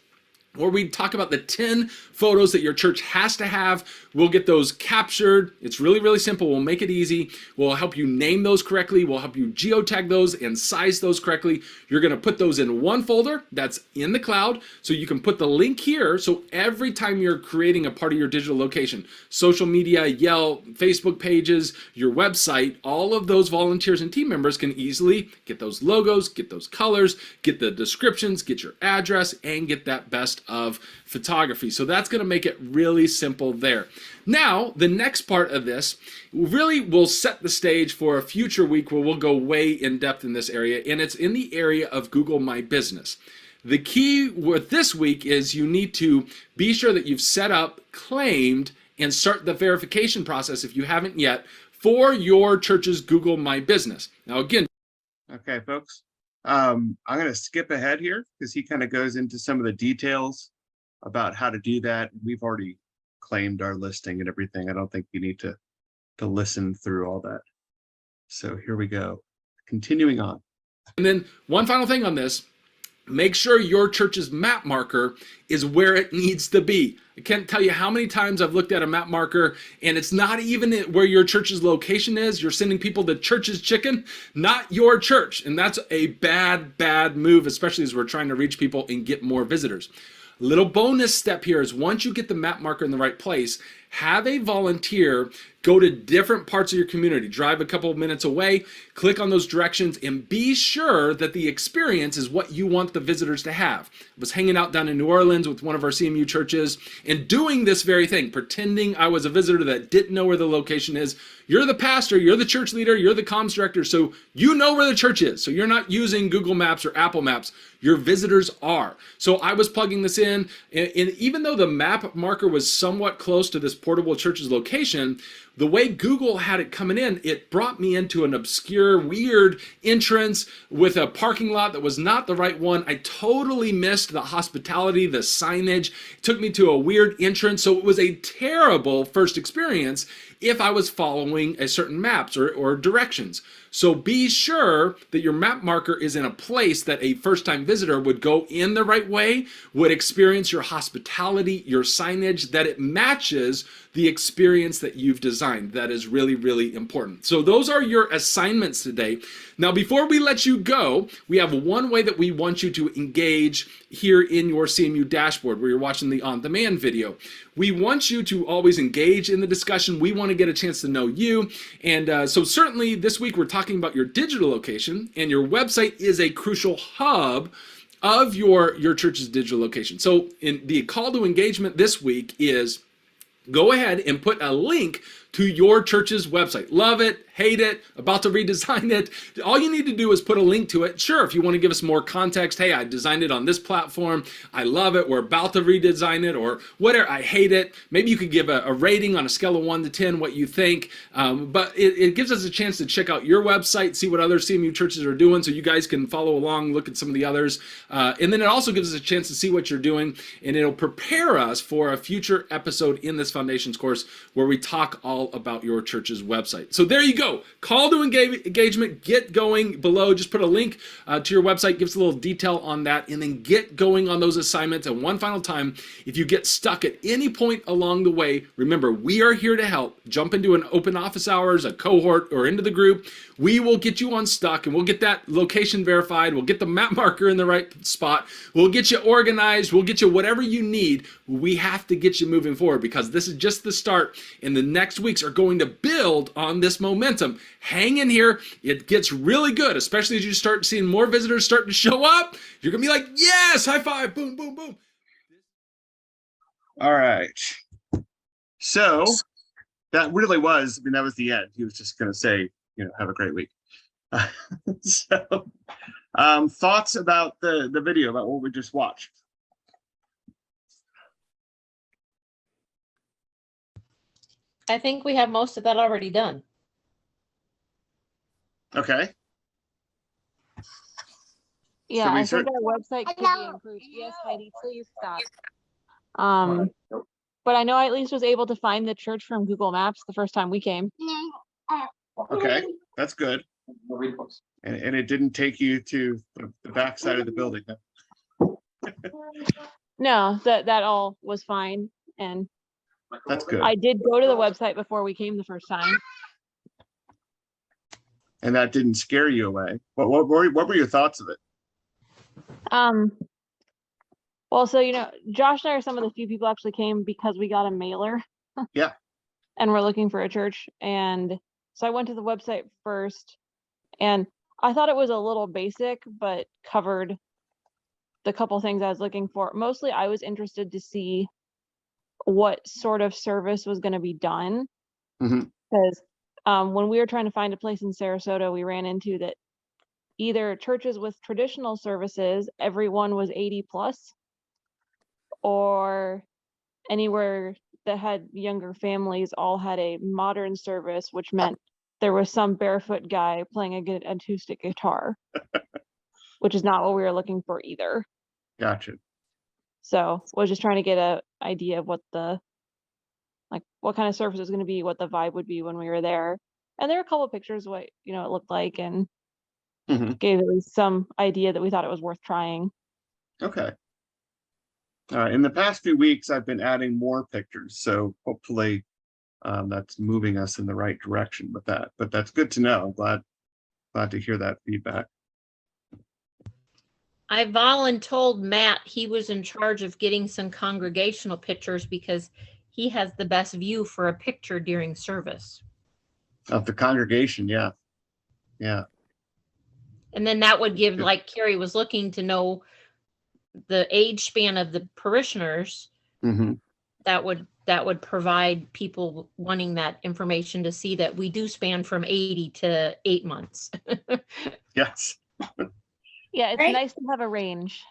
where we talk about the 10 photos that your church has to have. We'll get those captured. It's really, really simple. We'll make it easy. We'll help you name those correctly. We'll help you geotag those and size those correctly. You're going to put those in one folder that's in the cloud. So you can put the link here. So every time you're creating a part of your digital location, social media, Yelp, Facebook pages, your website, all of those volunteers and team members can easily get those logos, get those colors, get the descriptions, get your address, and get that best of photography. So that's going to make it really simple there. Now, the next part of this really will set the stage for a future week where we'll go way in depth in this area, and it's in the area of Google My Business. The key with this week is you need to be sure that you've set up, claimed, and start the verification process if you haven't yet for your church's Google My Business. Now, again, Okay, folks. I'm going to skip ahead here because he kind of goes into some of the details about how to do that. We've already claimed our listing and everything. I don't think you need to listen through all that. So here we go. Continuing on. And then one final thing on this, make sure your church's map marker is where it needs to be. I can't tell you how many times I've looked at a map marker and it's not even where your church's location is. You're sending people to church's chicken, not your church. And that's a bad, bad move, especially as we're trying to reach people and get more visitors. Little bonus step here is once you get the map marker in the right place, have a volunteer go to different parts of your community, drive a couple of minutes away, click on those directions, and be sure that the experience is what you want the visitors to have. I was hanging out down in New Orleans with one of our CMU churches and doing this very thing, pretending I was a visitor that didn't know where the location is. You're the pastor, you're the church leader, you're the comms director, so you know where the church is. So you're not using Google Maps or Apple Maps. Your visitors are. So I was plugging this in, and even though the map marker was somewhat close to this portable church's location, the way Google had it coming in, it brought me into an obscure, weird entrance with a parking lot that was not the right one. I totally missed the hospitality, the signage. It took me to a weird entrance, so it was a terrible first experience if I was following a certain maps or directions. So be sure that your map marker is in a place that a first-time visitor would go in the right way, would experience your hospitality, your signage, that it matches the experience that you've designed. That is really, really important. So those are your assignments today. Now, before we let you go, we have one way that we want you to engage here in your CMU dashboard where you're watching the on-demand video. We want you to always engage in the discussion. We want to get a chance to know you. And so certainly this week we're talking about your digital location, and your website is a crucial hub of your church's digital location. So in the call to engagement this week is go ahead and put a link to your church's website. Love it, hate it, about to redesign it. All you need to do is put a link to it. Sure, if you want to give us more context, hey, I designed it on this platform. I love it. We're about to redesign it, or whatever. I hate it. Maybe you could give a rating on a scale of 1 to 10, what you think. But it gives us a chance to check out your website, see what other CMU churches are doing, so you guys can follow along, look at some of the others. And then it also gives us a chance to see what you're doing, and it'll prepare us for a future episode in this Foundations course where we talk all all about your church's website. So there you go. Call to engagement. Get going below. Just put a link to your website, give us a little detail on that, and then get going on those assignments. And one final time, if you get stuck at any point along the way, remember, we are here to help. Jump into an open office hours, a cohort, or into the group. We will get you unstuck, and we'll get that location verified. We'll get the map marker in the right spot. We'll get you organized. We'll get you whatever you need. We have to get you moving forward, because this is just the start, and the next weeks are going to build on this momentum. Hang in here. It gets really good, especially as you start seeing more visitors starting to show up. You're going to be like, yes, high five, boom, boom, boom. All right. So that really was, I mean, that was the end. He was just going to say, have a great week. So thoughts about the video, about what we just watched? I think we have most of that already done. Okay. Yeah, we I start- think our website could be improved. Yes, Heidi, please stop. But I know I at least was able to find the church from Google Maps the first time we came. Okay, that's good. And it didn't take you to the back side of the building. No, that all was fine. And That's good. I did go to the website before we came the first time. And that didn't scare you away. What were your thoughts of it? Well, so Josh and I are some of the few people actually came because we got a mailer. Yeah. And we're looking for a church. And so I went to the website first, and I thought it was a little basic, but covered the couple things I was looking for. Mostly I was interested to see what sort of service was going to be done. Because when we were trying to find a place in Sarasota, we ran into that either churches with traditional services, everyone was 80 plus, or anywhere that had younger families all had a modern service, which meant there was some barefoot guy playing a good acoustic guitar, which is not what we were looking for either. Gotcha. So was just trying to get an idea of what what kind of service was going to be, what the vibe would be when we were there. And there were a couple of pictures of what, it looked like, and gave at least some idea that we thought it was worth trying. Okay. All right. In the past few weeks, I've been adding more pictures. So hopefully that's moving us in the right direction with that. But that's good to know. Glad to hear that feedback. I voluntold Matt he was in charge of getting some congregational pictures because he has the best view for a picture during service. Of the congregation, yeah. Yeah. And then that would give, like Carrie was looking to know the age span of the parishioners. That would provide people wanting that information to see that we do span from 80 to 8 months. Yes. Yeah, it's nice to have a range.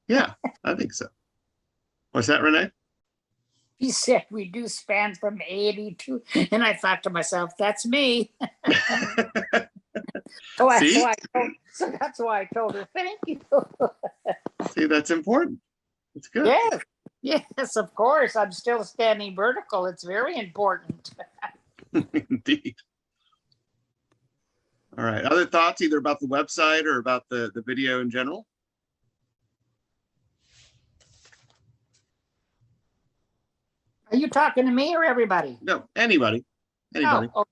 Yeah, I think so. What's that, Renee? He said we do span from 80 to, and I thought to myself, that's me. So that's why I told her, thank you. See, that's important. It's good. Yes, of course. I'm still standing vertical. It's very important. Indeed. All right. Other thoughts either about the website or about the video in general? Are you talking to me or everybody? No, anybody. Anybody. Oh,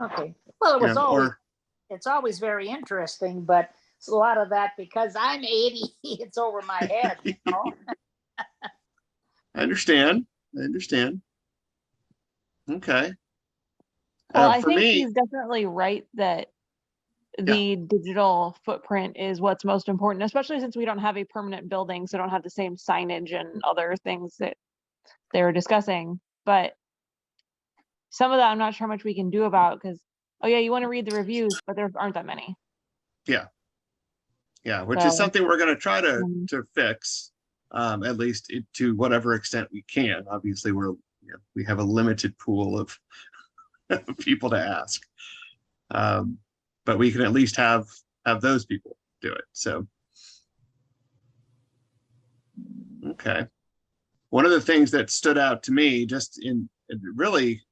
okay. Well, it's always very interesting, but it's a lot of that because I'm 80, it's over my head, I understand. Okay. Well, I for think me, he's definitely right that the digital footprint is what's most important, especially since we don't have a permanent building, so don't have the same signage and other things that they were discussing. But some of that I'm not sure how much we can do about, because you want to read the reviews, but there aren't that many. Yeah, which is something we're going to try to fix, at least to whatever extent we can. Obviously, we have a limited pool of people to ask, but we can at least have those people do it. So, okay. One of the things that stood out to me, just in really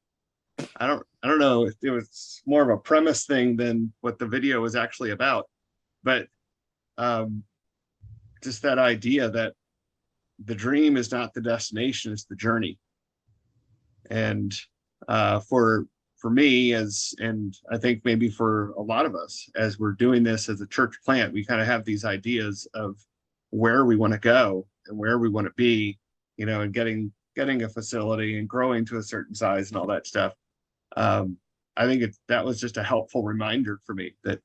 I don't know if it was more of a premise thing than what the video was actually about, but just that idea that the dream is not the destination, it's the journey. And for me, and I think maybe for a lot of us, as we're doing this as a church plant, we kind of have these ideas of where we want to go and where we want to be, and getting a facility and growing to a certain size and all that stuff. I think that was just a helpful reminder for me that,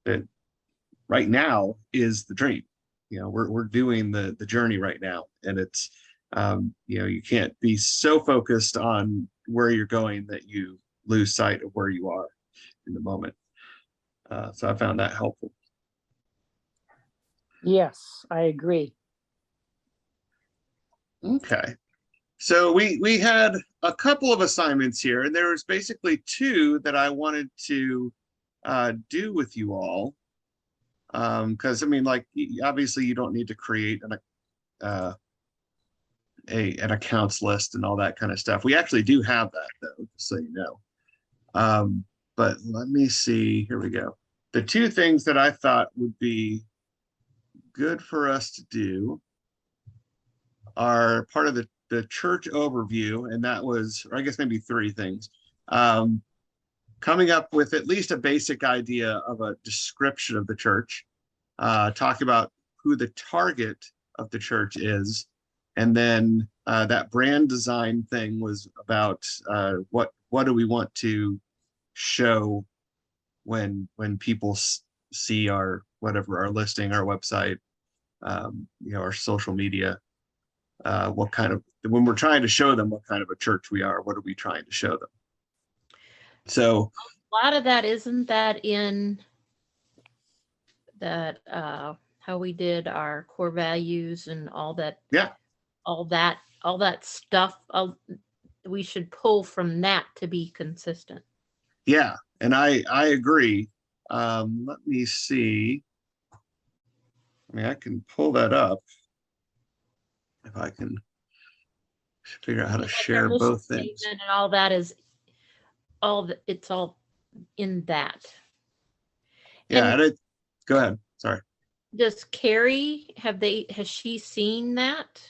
that right now is the dream. We're doing the journey right now, and it's, you can't be so focused on where you're going that you lose sight of where you are in the moment. So I found that helpful. Yes, I agree. Okay. So we had a couple of assignments here, and there was basically two that I wanted to do with you all. Because I mean, like, obviously you don't need to create an accounts list and all that kind of stuff. We actually do have that, though, just so you know. But let me see. Here we go. The two things that I thought would be good for us to do are part of the church overview, and that was, or I guess maybe three things. Coming up with at least a basic idea of a description of the church, talk about who the target of the church is, and then that brand design thing was about what do we want to show when people see our listing, our website, our social media, when we're trying to show them what kind of a church we are, what are we trying to show them? So a lot of that, isn't that in that how we did our core values and all that? Yeah. All that stuff, we should pull from that to be consistent. Yeah, and I agree. Let me see. I mean, I can pull that up if I can figure out how to share both things. And all that is it's all in that. Yeah, go ahead. Sorry. Does Carrie has she seen that?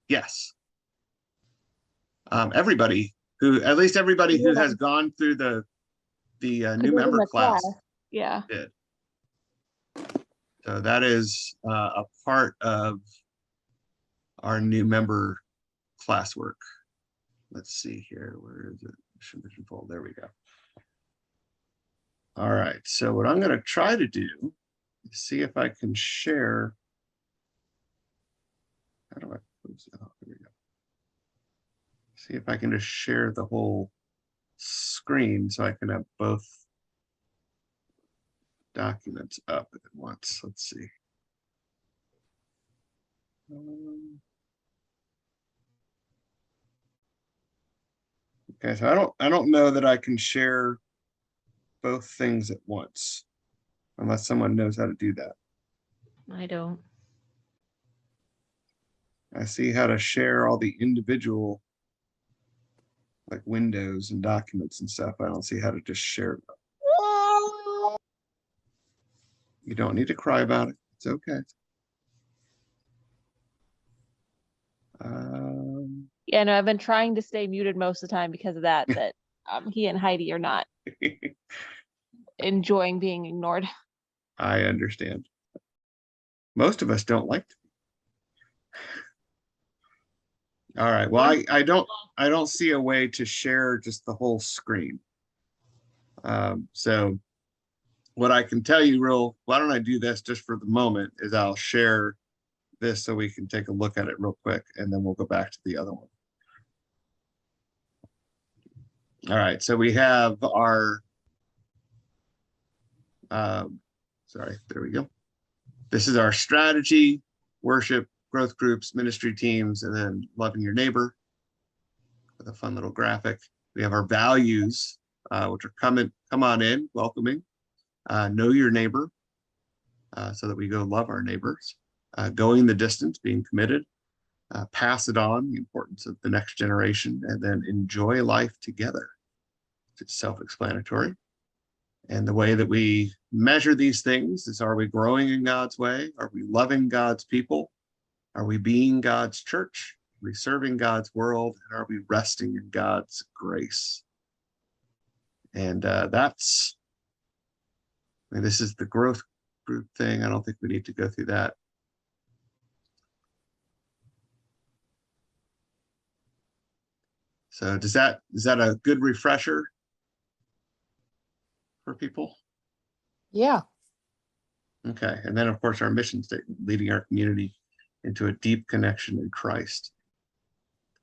Yes. Everybody who has gone through the new member class. Yeah. Did. So that is a part of our new member classwork. Let's see here. Where is it? Mission fold. There we go. All right. So what I'm going to try to do is see if I can share. How do I close it off? There we go. See if I can just share the whole screen so I can have both documents up at once. Let's see. Okay, so I don't know that I can share both things at once unless someone knows how to do that. I don't. I see how to share all the individual like windows and documents and stuff. I don't see how to just share them. You don't need to cry about it. It's okay. Yeah, no, I've been trying to stay muted most of the time because of that, he and Heidi are not enjoying being ignored. I understand. Most of us don't like to. All right. Well, I don't see a way to share just the whole screen. So what I can tell you why don't I do this just for the moment is I'll share this so we can take a look at it real quick, and then we'll go back to the other one. All right. So we have our, sorry, there we go. This is our strategy, worship, growth groups, ministry teams, and then loving your neighbor with a fun little graphic. We have our values, which are come on in, welcoming, know your neighbor, so that we go love our neighbors, going the distance, being committed, pass it on, the importance of the next generation, and then enjoy life together. It's self-explanatory. And the way that we measure these things is, are we growing in God's way? Are we loving God's people? Are we being God's church? Are we serving God's world? And are we resting in God's grace? And this is the growth group thing. I don't think we need to go through that. So is that a good refresher for people? Yeah. Okay. And then, of course, our mission statement, leading our community into a deep connection in Christ.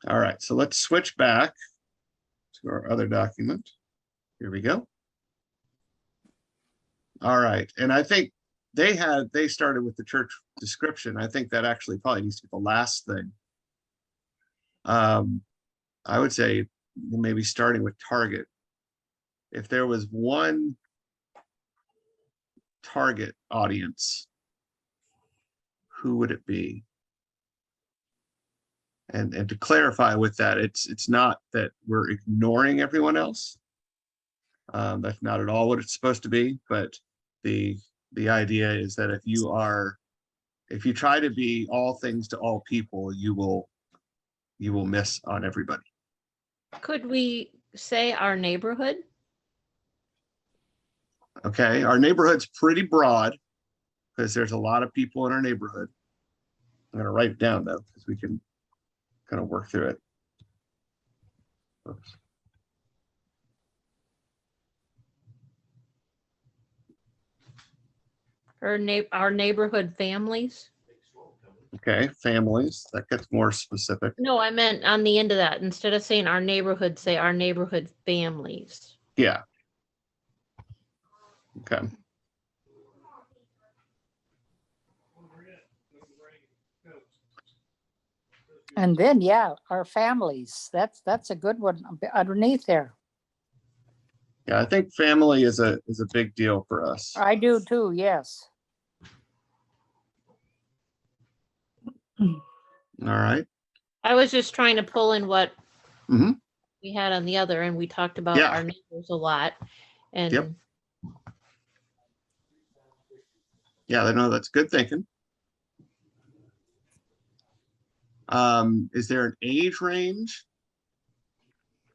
All right. So let's switch back to our other document. Here we go. All right. And I think they started with the church description. I think that actually probably needs to be the last thing. I would say maybe starting with target. If there was one target audience, who would it be? And to clarify with that, it's not that we're ignoring everyone else. That's not at all what it's supposed to be. But the idea is that if you try to be all things to all people, you will miss on everybody. Could we say our neighborhood? Okay, our neighborhood's pretty broad because there's a lot of people in our neighborhood. I'm going to write it down though, because we can kind of work through it. Oops. Our neighborhood families? Okay, families, that gets more specific. No, I meant on the end of that. Instead of saying our neighborhood, say our neighborhood families. Yeah. Okay. And then, yeah, our families. That's a good one underneath there. Yeah, I think family is a big deal for us. I do too, yes. All right. I was just trying to pull in what Mm-hmm. we had on the other, and we talked about Yeah. our neighbors a lot. And Yep. Yeah, I know that's good thinking. Is there an age range?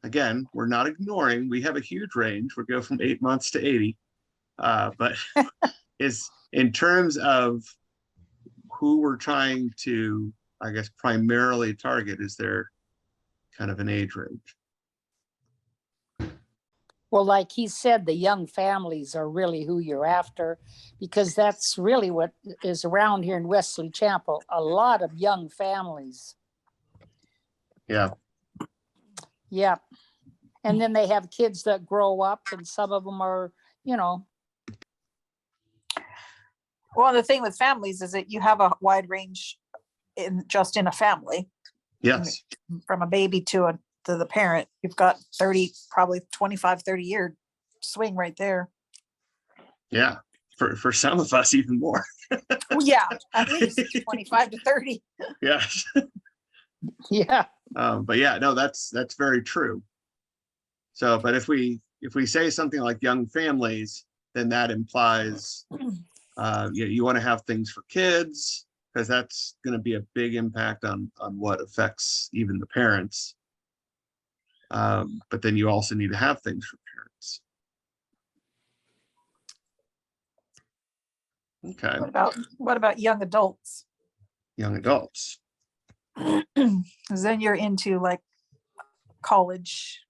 Again, we're not ignoring, we have a huge range. We go from 8 months to 80. But is in terms of who we're trying to, I guess, primarily target, is there kind of an age range? Well, like he said, the young families are really who you're after, because that's really what is around here in Wesley Chapel. A lot of young families. Yeah. Yeah. And then they have kids that grow up, and some of them are, Well, the thing with families is that you have a wide range in a family. Yes. From a baby to the parent, you've got 30, probably 25, 30-year swing right there. Yeah. For some of us, even more. Well, yeah, at least 25 to 30. Yes. Yeah. But yeah, no, that's very true. So, but if we say something like young families, then that implies you want to have things for kids, because that's going to be a big impact on what affects even the parents. But then you also need to have things for parents. Okay. What about young adults? Young adults. Because then you're into like college.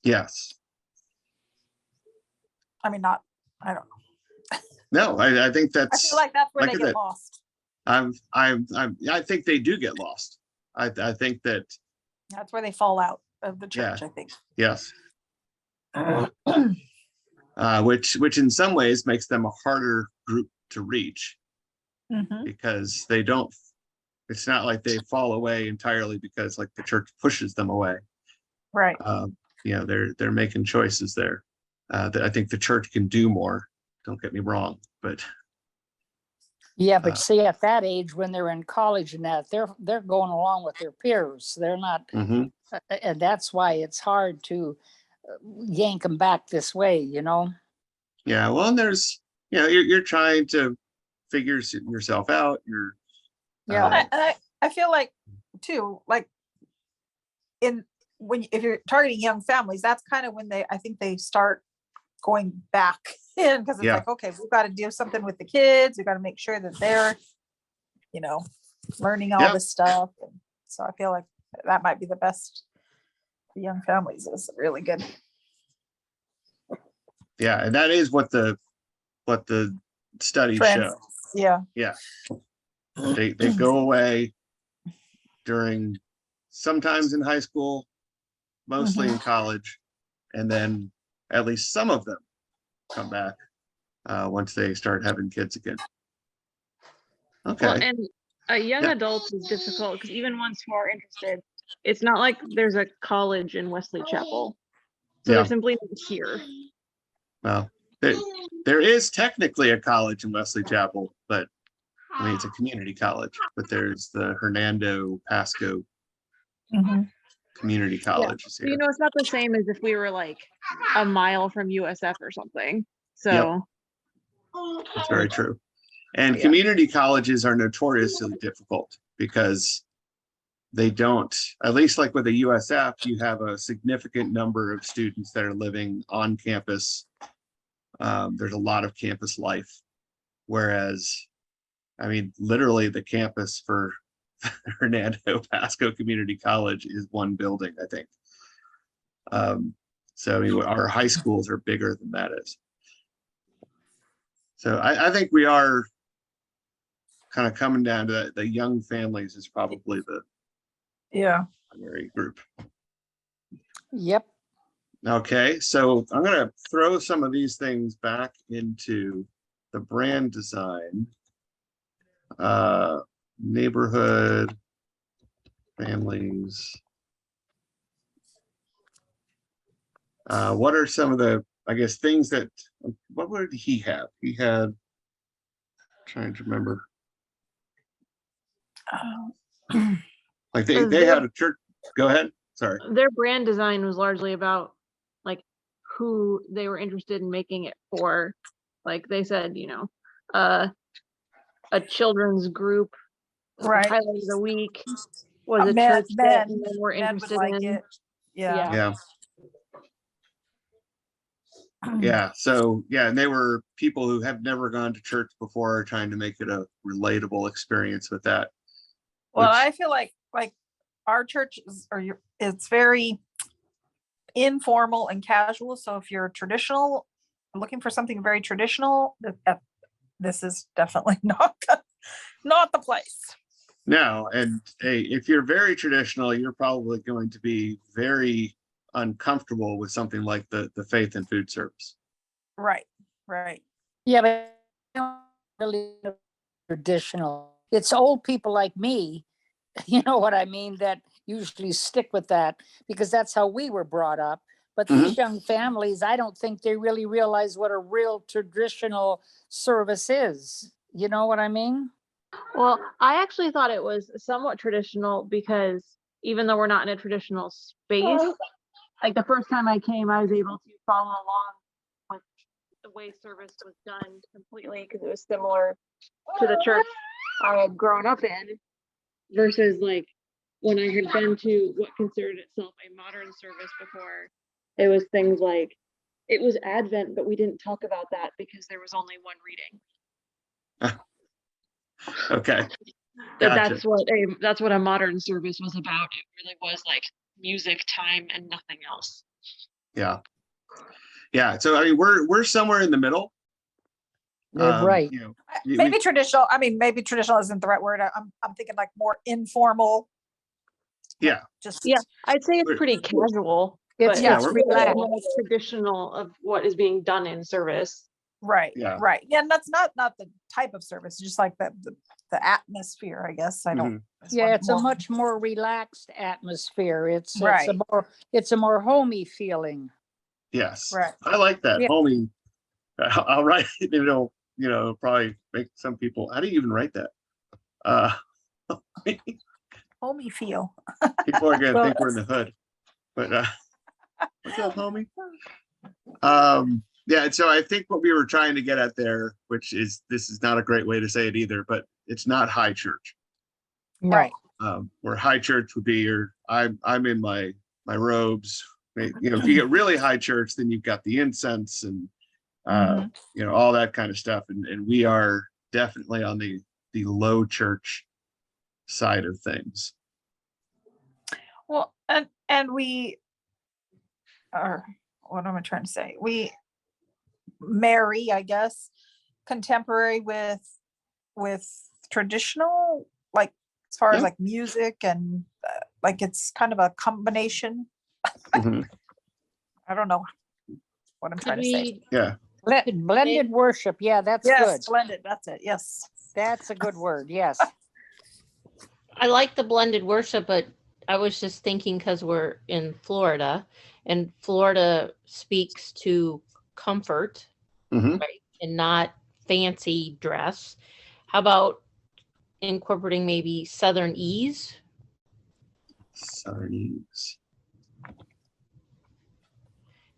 Yes. I mean, I don't know. No, I think that's. I feel like that's where they get lost. I think they do get lost. I think that. That's where they fall out of the church, Yeah. I think. Yes. Which in some ways makes them a harder group to reach, because they don't. It's not like they fall away entirely because like the church pushes them away. Right. They're making choices there. That I think the church can do more. Don't get me wrong, but Yeah, but see, at that age, when they're in college and that, they're going along with their peers. They're not, Mhm. and that's why it's hard to yank them back this way, you know? Yeah, well, and there's, you're trying to figure yourself out. You're, Yeah. I feel like too, like if you're targeting young families, that's kind of when I think they start going back in, because it's Yeah. like, okay, we've got to do something with the kids. We've got to make sure that they're, learning all Yeah. this stuff. And so I feel like that might be the best for young families, is really good. yeah, and that is what the studies Friends. show. Yeah. Yeah, they go away during, sometimes in high school, mostly in college, and then at least some of them come back once they start having kids again. Okay. Well, and young adults is difficult because even ones who are interested, it's not like there's a college in Wesley Chapel. So Yeah. they're simply not here. Well, there is technically a college in Wesley Chapel, but I mean, it's a community college, but there's the Hernando Pasco Mhm. Community College is So, here. it's not the same as if we were like a mile from USF or something. So That's very true. And Yeah. community colleges are notoriously difficult because they don't, at least like with a USF, you have a significant number of students that are living on campus. There's a lot of campus life. Whereas, I mean, literally the campus for Hernando Pasco Community College is one building, I think. So I mean, our high schools are bigger than that is. So I think we are kind of coming down to that. The young families is probably the primary group. Yep. Okay, so I'm going to throw some of these things back into the brand design. Neighborhood, families. What are some of the, I guess, things that, what would he have? He had, trying to remember. Like they had a church, go ahead, sorry. their brand design was largely about like who they were interested in making it for. Like they said, a children's group, Right. highlight of the week was a Men- church that men- men were men would interested like in. it. Yeah. Yeah, so yeah, and they were people who have never gone to church before, trying to make it a relatable experience with that. Well, which- I feel like our church it's very informal and casual. So if you're traditional, looking for something very traditional, this is definitely not the place. No, and hey, if you're very traditional, you're probably going to be very uncomfortable with something like the faith and food service. Right. Yeah, but really traditional. It's old people like me, you know what I mean, that usually stick with that because that's how we were brought up. But these young families, I don't think they really realize what a real traditional service is. You know what I mean? Well, I actually thought it was somewhat traditional because even though we're not in a traditional space, like the first time I came, I was able to follow along with the way service was done completely because it was similar to the church I had grown up in versus like when I had been to what considered itself a modern service before. It was things like, it was Advent, but we didn't talk about that because there was only one reading. Okay. Gotcha. That's what a modern service was about. It really was like music, time, and nothing else. Yeah. So I mean, we're somewhere in the middle. Right. Maybe traditional. I mean, maybe traditional isn't the right word. I'm thinking like more informal. Yeah. I'd say it's pretty casual. It's But relaxed. more traditional of what is being done in service. Right. Yeah. Right. Yeah. And that's not the type of service, just like the atmosphere, I guess. I don't. Yeah, it's a much more relaxed atmosphere. It's Right. it's a more homey feeling. Yes. Right. I like that. Yeah. Homie. I'll write, probably make some people, how do you even write that? Homey feel. People are gonna Well, think we're in the hood, but what's up, homie? Yeah, so I think what we were trying to get at there, which is, this is not a great way to say it either, but it's not high church. Right. Where high church would be I'm in my robes. If you get really high church, then you've got the incense and all that kind of stuff. And we are definitely on the low church side of things. Well, and we are, what am I trying to say? We marry, I guess, contemporary with traditional, like as far as like music and like it's kind of a combination. Mhm. I don't know what I'm trying to say. Yeah. Blended worship. Yeah, that's Yes, good. blended. That's it. Yes. That's a good word. Yes. I like the blended worship, but I was just thinking because we're in Florida, and Florida speaks to comfort, Mhm. right, and not fancy dress. How about incorporating maybe Southern ease? Sardines.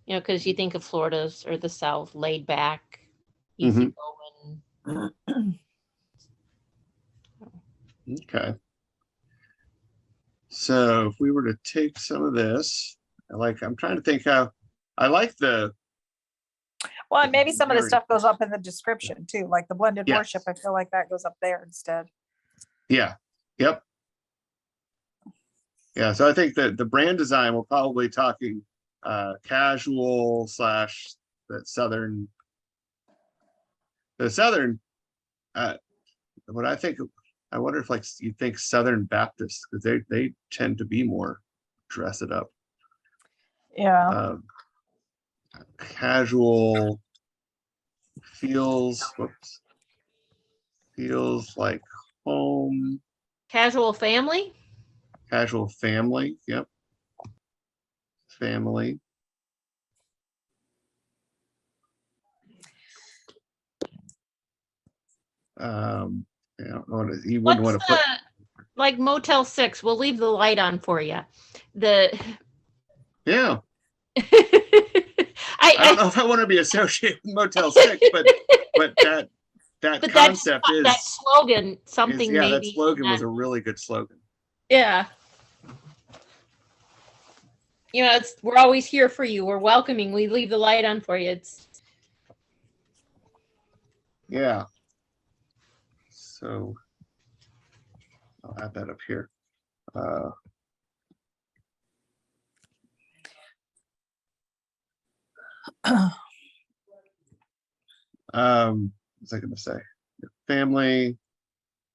Because you think of Florida's or the South, laid back, easy going. Okay. So if we were to take some of this, I'm trying to think how I like the. Well, and maybe some of the Very- stuff goes up in the description too, like the blended Yes. worship. I feel like that goes up there instead. Yeah. Yep. Yeah. So I think that the brand design, we're probably talking casual / that Southern. The Southern, what I think, I wonder if you think Southern Baptist, because they tend to be more dress it up. Yeah. Casual feels like home. Casual family? Casual family. Yep. Family. I don't know you wouldn't want to put like Motel 6? We'll leave the light on for you. yeah. I don't know if I want to be associated with Motel 6, but that but concept that slogan, something maybe. That slogan was a really good slogan. Yeah. We're always here for you. We're welcoming. We leave the light on for you. Yeah. So I'll add that up here. What's I going to say? Family.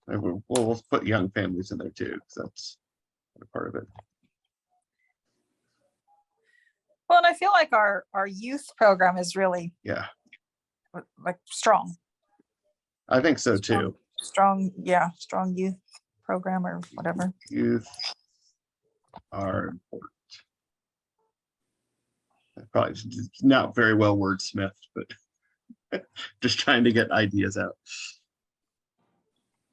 We'll put young families in there too, because that's a part of it. Well, and I feel like our youth program is really like strong. I think so too. Strong youth program or whatever. Youth are important. Probably not very well wordsmithed, but just trying to get ideas out.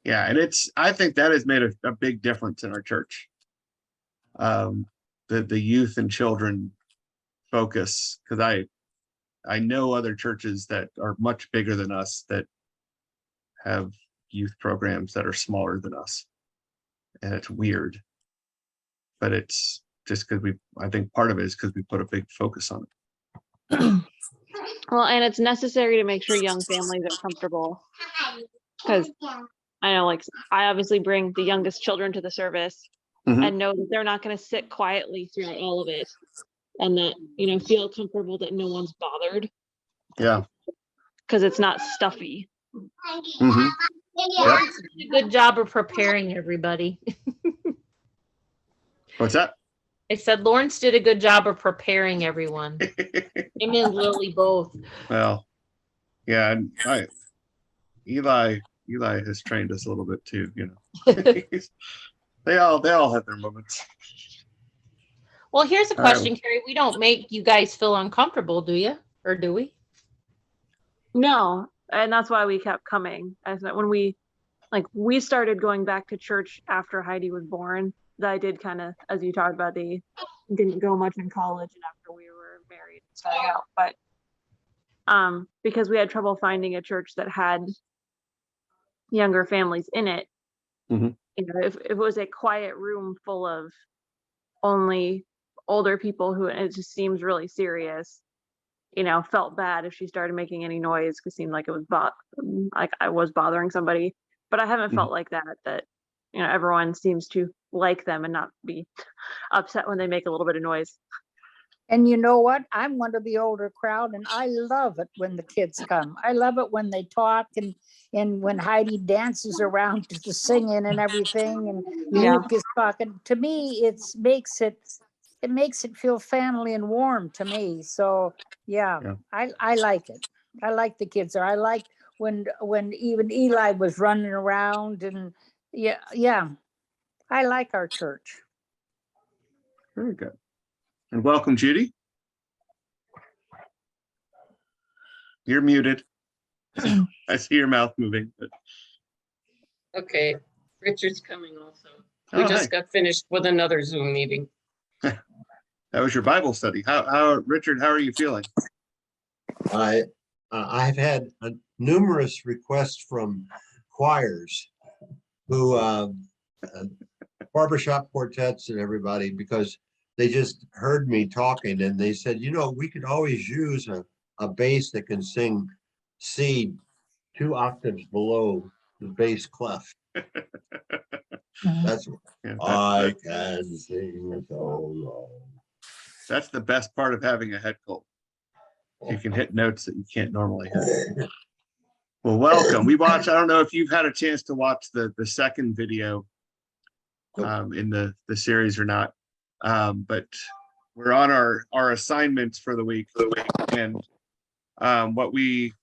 Yeah, and I think that has made a big difference in our church. The youth and children focus, because I know other churches that are much bigger than us that have youth programs that are smaller than us, and it's weird, but it's just because I think part of it is because we put a big focus on it. Well, and it's necessary to make sure young families are comfortable, because I know, I obviously bring the youngest children to the service and know that they're not going to sit quietly throughout all of it, and that, feel comfortable that no one's bothered. Yeah. Because it's not stuffy. Lawrence did a good job of preparing everybody. What's that? I said Lawrence did a good job of preparing everyone. Him and Lily both. Well, yeah, Eli has trained us a little bit too, They all have their moments. Well, here's a question, Carrie. We don't make you guys feel uncomfortable, do you? Or do we? No, And that's why we kept coming. As that when we started going back to church after Heidi was born. That I did kind of, as you talked about, they didn't go much in college and after we were married and setting out, but because we had trouble finding a church that had younger families in it. Mhm. You know, if it was a quiet room full of only older people who it just seems really serious, you know, felt bad if she started making any noise because it seemed like it was like I was bothering somebody. But I haven't felt like that, you know, everyone seems to like them and not be upset when they make a little bit of noise. And you know what? I'm one of the older crowd and I love it when the kids come. I love it when they talk and when Heidi dances around to the singing and everything and Yeah. Luke is talking. To me, it makes it feel family and warm to me. So yeah. I like it. I like the kids there. I like when even Eli was running around and yeah. I like our church. Very good. And welcome, Judy. You're muted. I see your mouth moving. But... Okay, Richard's coming also. Oh, We just hi. got finished with another Zoom meeting. That was your Bible study. How Richard, how are you feeling? I've had numerous requests from choirs who barbershop quartets and everybody, because they just heard me talking and they said, you know, we could always use a bass that can sing C 2 octaves below the bass clef. That's I can sing so low. That's the best part of having a head cold. You can hit notes that you can't normally hit. Well, welcome. We watched, I don't know if you've had a chance to watch the second video in the series or not, but we're on our assignments for the week. And what we've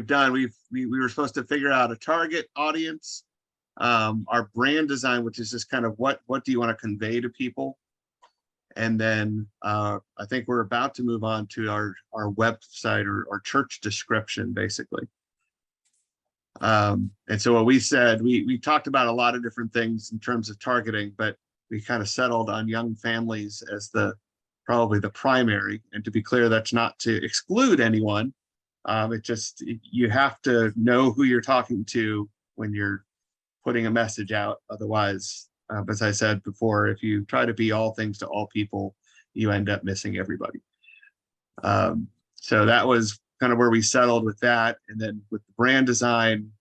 done, we were supposed to figure out a target audience, our brand design, which is just kind of what do you want to convey to people? And then I think we're about to move on to our website or our church description, basically. And so what we said, we talked about a lot of different things in terms of targeting, but we kind of settled on young families as probably the primary. And to be clear, that's not to exclude anyone. It just, you have to know who you're talking to when you're putting a message out. Otherwise, as I said before, if you try to be all things to all people, you end up missing everybody. So that was kind of where we settled with that. And then with the brand design,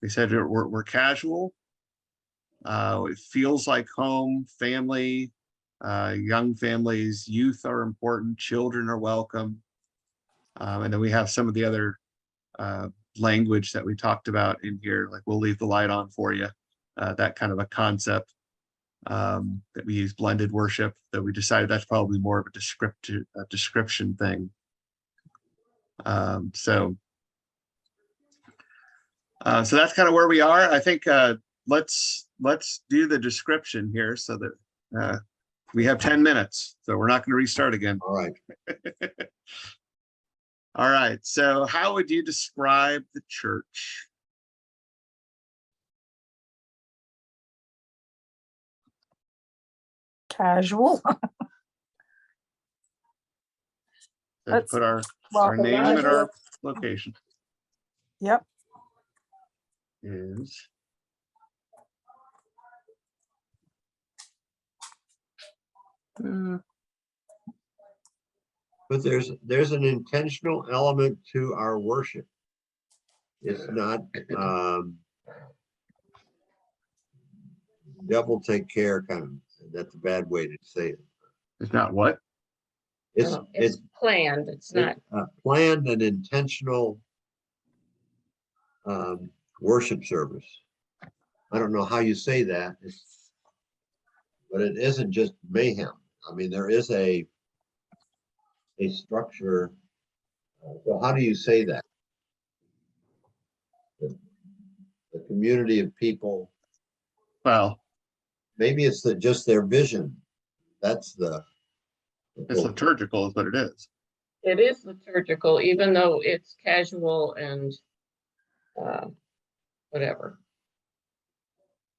we said we're casual. It feels like home, family, young families, youth are important, children are welcome. And then we have some of the other language that we talked about in here, like we'll leave the light on for you. That kind of a concept that we use, blended worship, that we decided that's probably more of a description thing. So that's kind of where we are. I think let's do the description here so that we have 10 minutes, so we're not going to restart again. All right. All right. So how would you describe the church? Casual. Let's put our name and our location. Yep. Is But there's an intentional element to our worship. It's not devil take care kind of. That's a bad way to say it. it's not what? It's planned. It's not planned and intentional worship service. I don't know how you say that, but it isn't just mayhem. I mean, there is a structure. So how do you say that? The community of people. Well, maybe it's just their vision. That's it's liturgical is what it is. It is liturgical, even though it's casual and whatever.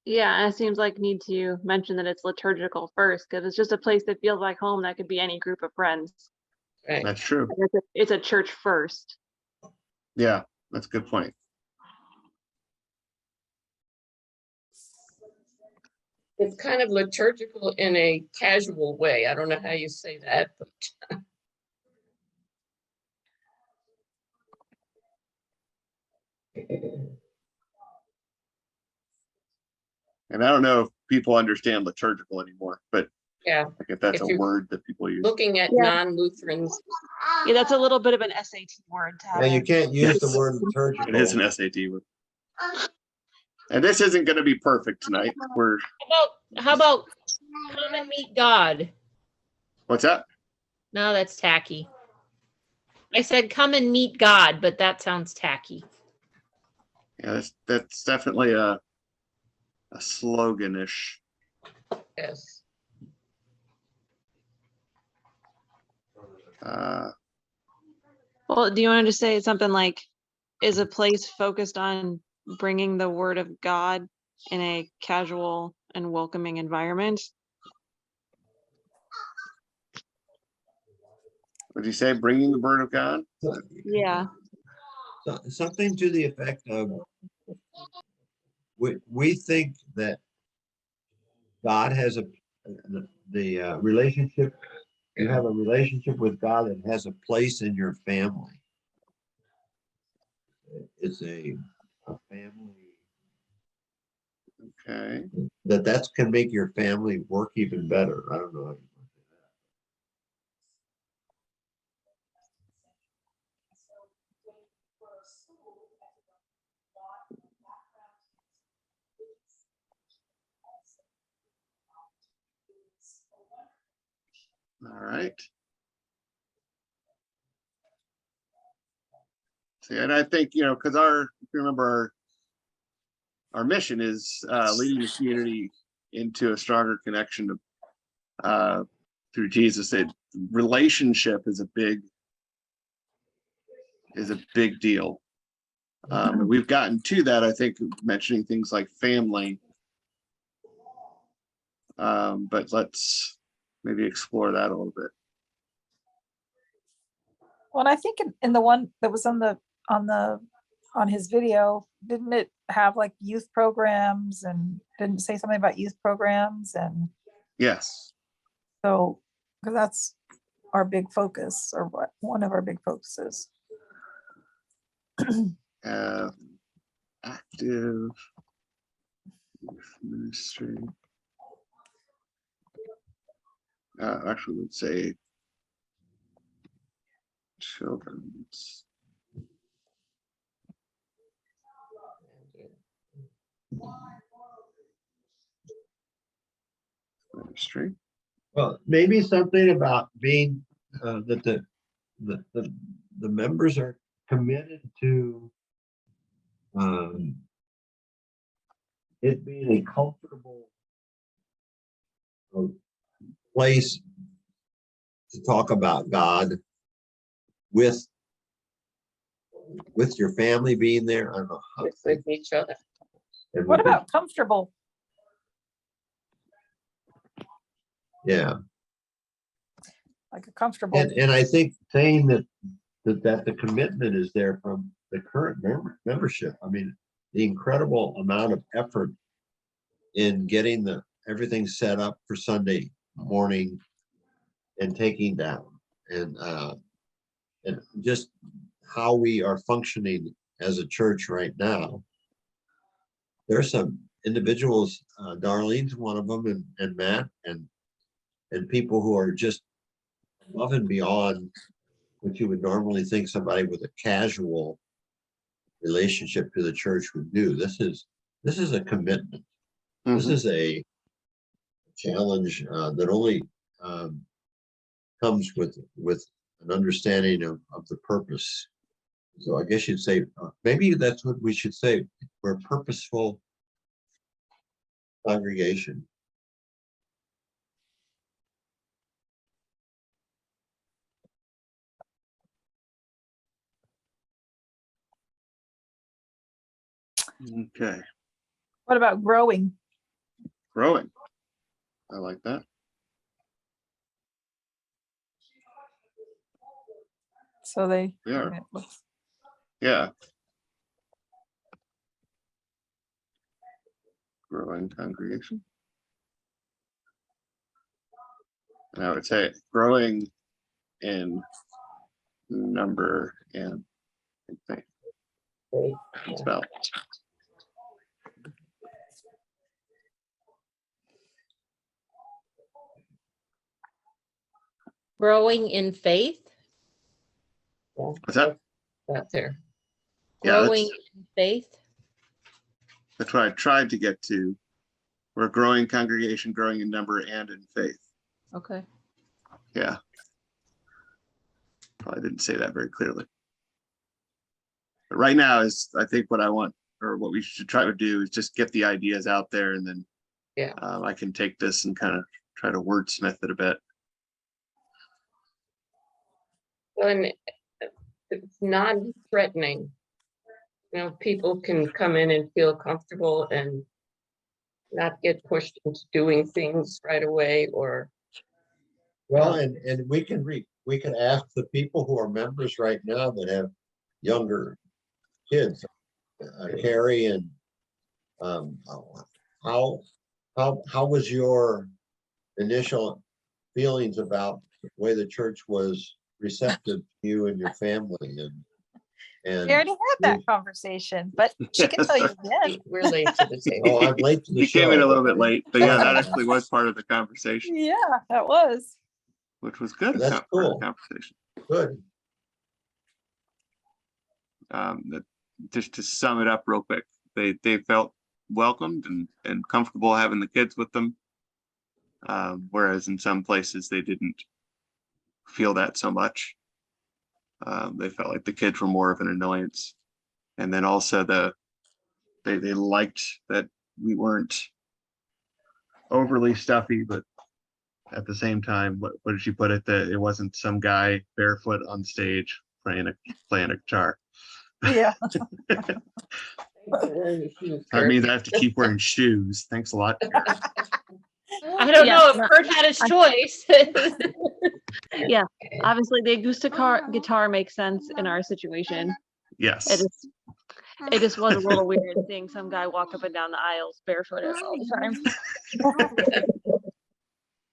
Yeah, and it seems like need to mention that it's liturgical first, because it's just a place that feels like home. That could be any group of friends. Right. That's true. And it's a church first. Yeah, that's a good point. It's kind of liturgical in a casual way. I don't know how you say that, but And I don't know if people understand liturgical anymore, but yeah, like if that's If a you- word that people use. looking at Yeah. non-Lutherans, Yeah, that's a little bit of an SAT word to have. Yeah, you in. can't use the Yes. word It is an liturgical. SAT word. And this isn't going to be perfect tonight. How about come and meet God? What's that? No, that's tacky. I said come and meet God, but that sounds tacky. Yeah, that's definitely a slogan-ish. yes. Well, do you want to just say something like, is a place focused on bringing the word of God in a casual and welcoming environment? Would you say bringing the word of God? Yeah. Something to the effect of, we think that God has the relationship, you have a relationship with God that has a place in your family. It's a family Okay. that can make your family work even better. I don't know. All right. See, and I think, because remember our mission is leading the community into a stronger connection to through Jesus. That relationship is a big deal. And we've gotten to that, I think, mentioning things like family. But let's maybe explore that a little bit. Well, I think in the one that was on his video, didn't it have like youth programs, and didn't say something about youth programs? And Yes. so, because that's our big focus, or one of our big focuses. Active youth ministry. Actually, let's say children's ministry. Well, maybe something about being that the members are committed to it being a comfortable place to talk about God with your family being there. I don't know how to With think. each other. And What we could- about comfortable? Yeah, Like a comfortable. and I think saying that the commitment is there from the current membership. I mean, the incredible amount of effort in getting everything set up for Sunday morning and taking down, and just how we are functioning as a church right now. There's some individuals, Darlene's one of them, and Matt, and people who are just above and beyond what you would normally think somebody with a casual relationship to the church would do. This is a commitment. This is a challenge that only comes with an understanding of the purpose. So I guess you'd say, maybe that's what we should say. We're a purposeful congregation. Okay, What about growing? growing. I like that. So they. Yeah. Yeah. Growing congregation. And I would say growing in number and in faith. Spell. Growing in faith, What's that? That there. Yeah, growing in faith. that's what I tried to get to. We're a growing congregation, growing in number and in faith. Okay. Yeah. Probably didn't say that very clearly. But right now is, I think what I want, or what we should try to do is just get the ideas out there, and then Yeah. I can take this and kind of try to wordsmith it a bit. And it's non-threatening. You know, people can come in and feel comfortable and not get pushed into doing things right away, or Well, and we can ask the people who are members right now that have younger kids, Carrie, and how was your initial feelings about the way the church was receptive to you and your family, and We already had that conversation, but she can tell you again. we're late to the table. oh, I'm late to the You show. came in a little bit late, but yeah, that actually was part of the conversation, Yeah, that was. which was good. That's Part of the cool. conversation. Good. Just to sum it up real quick, they felt welcomed and comfortable having the kids with them, whereas in some places they didn't feel that so much. They felt like the kids were more of an annoyance, and then also they liked that we weren't overly stuffy, but at the same time, what did you put it, that it wasn't some guy barefoot on stage playing a guitar. Yeah. That means I have to keep wearing shoes. Thanks a lot. I don't Yeah, know if no, Kurt had his choice. Yeah, obviously the acoustic guitar makes sense in our situation. Yes. It just was a little weird seeing some guy walk up and down the aisles barefooted all the time.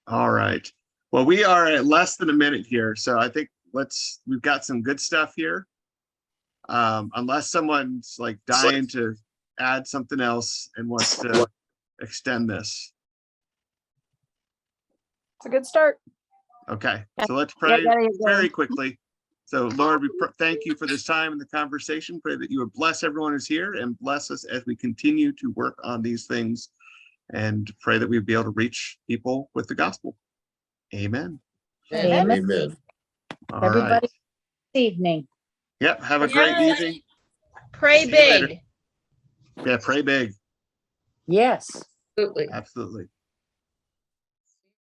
All right. Well, we are at less than a minute here, so I think we've got some good stuff here. Unless someone's like dying to add something else and wants to extend this. It's a good start. Okay, so let's pray very quickly. So Lord, we thank you for this time and the conversation. Pray that you would bless everyone who's here and bless us as we continue to work on these things, and pray that we'd be able to reach people with the gospel. Amen. Amen. All Everybody, right. this evening. Yep. Have a great evening. Pray See you later. big. Yeah, pray big. Yes. Absolutely. Absolutely.